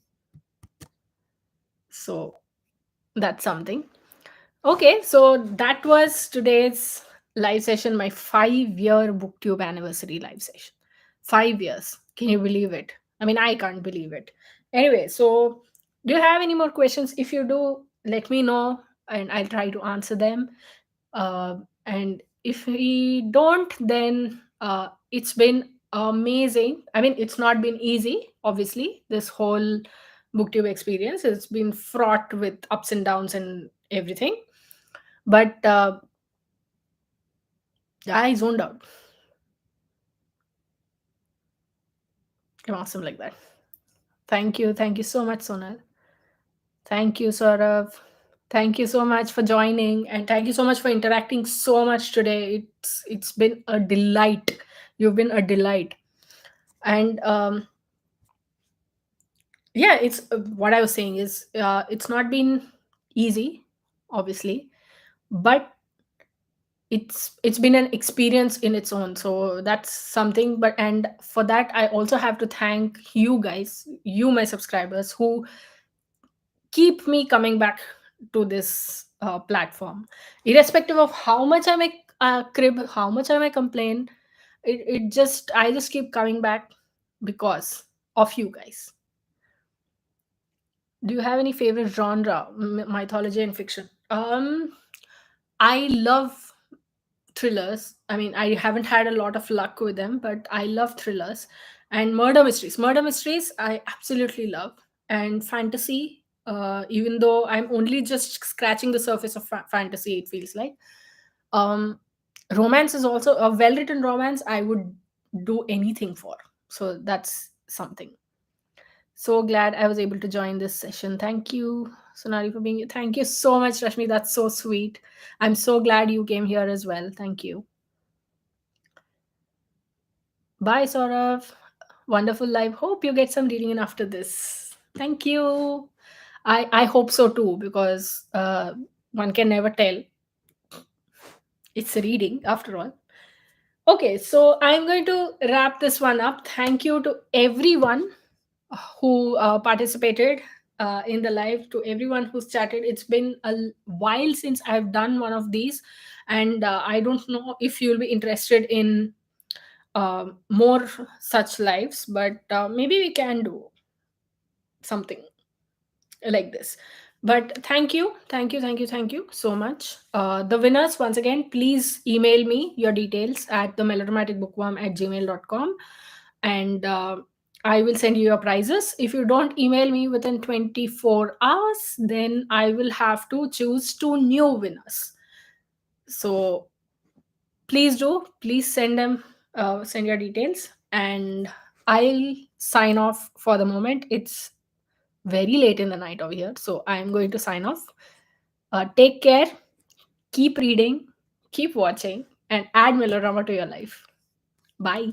So that's something. Okay, so that was today's live session, my 5-year booktube anniversary live session. 5 years. Can you believe it? I mean, I can't believe it. Anyway, so do you have any more questions? If you do, let me know and I'll try to answer them. And if we don't, then it's been amazing. I mean, it's not been easy, obviously. This whole booktube experience has been fraught with ups and downs and everything. But I zoned out. I'm awesome like that. Thank you. Thank you so much, Sonal. Thank you, Saurav. Thank you so much for joining, and thank you so much for interacting so much today. It's been a delight. You've been a delight. And yeah, it's what I was saying is it's not been easy, obviously, but it's been an experience in its own. So that's something. But and for that, I also have to thank you guys, you my subscribers, who keep me coming back to this platform, irrespective of how much I may crib, how much I may complain. I just keep coming back because of you guys. Do you have any favorite genre? Mythology and fiction. I love thrillers. I mean, I haven't had a lot of luck with them, but I love thrillers and murder mysteries. Murder mysteries, I absolutely love. And fantasy, even though I'm only just scratching the surface of fantasy, it feels like. Um, Romance is also a well written romance, I would do anything for. So that's something. So glad I was able to join this session. Thank you, Sonali, for being here. Thank you so much, Rashmi. That's so sweet. I'm so glad you came here as well. Thank you. Bye, Saurav. Wonderful live. Hope you get some reading in after this. Thank you. I hope so too, because one can never tell. It's a reading after all. Okay, so I'm going to wrap this one up. Thank you to everyone who participated in the live, to everyone who's chatted. It's been a while since I've done one of these, and I don't know if you'll be interested in more such lives, but maybe we can do something like this. But thank you so much. The winners, once again, please email me your details at the melodramaticbookworm@gmail.com, and I will send you your prizes. If you don't email me within 24 hours, then I will have to choose two new winners. So please send them, send your details, and I'll sign off for the moment. It's very late in the night over here, so I'm going to sign off. Take care, keep reading, keep watching, and add melodrama to your life. Bye.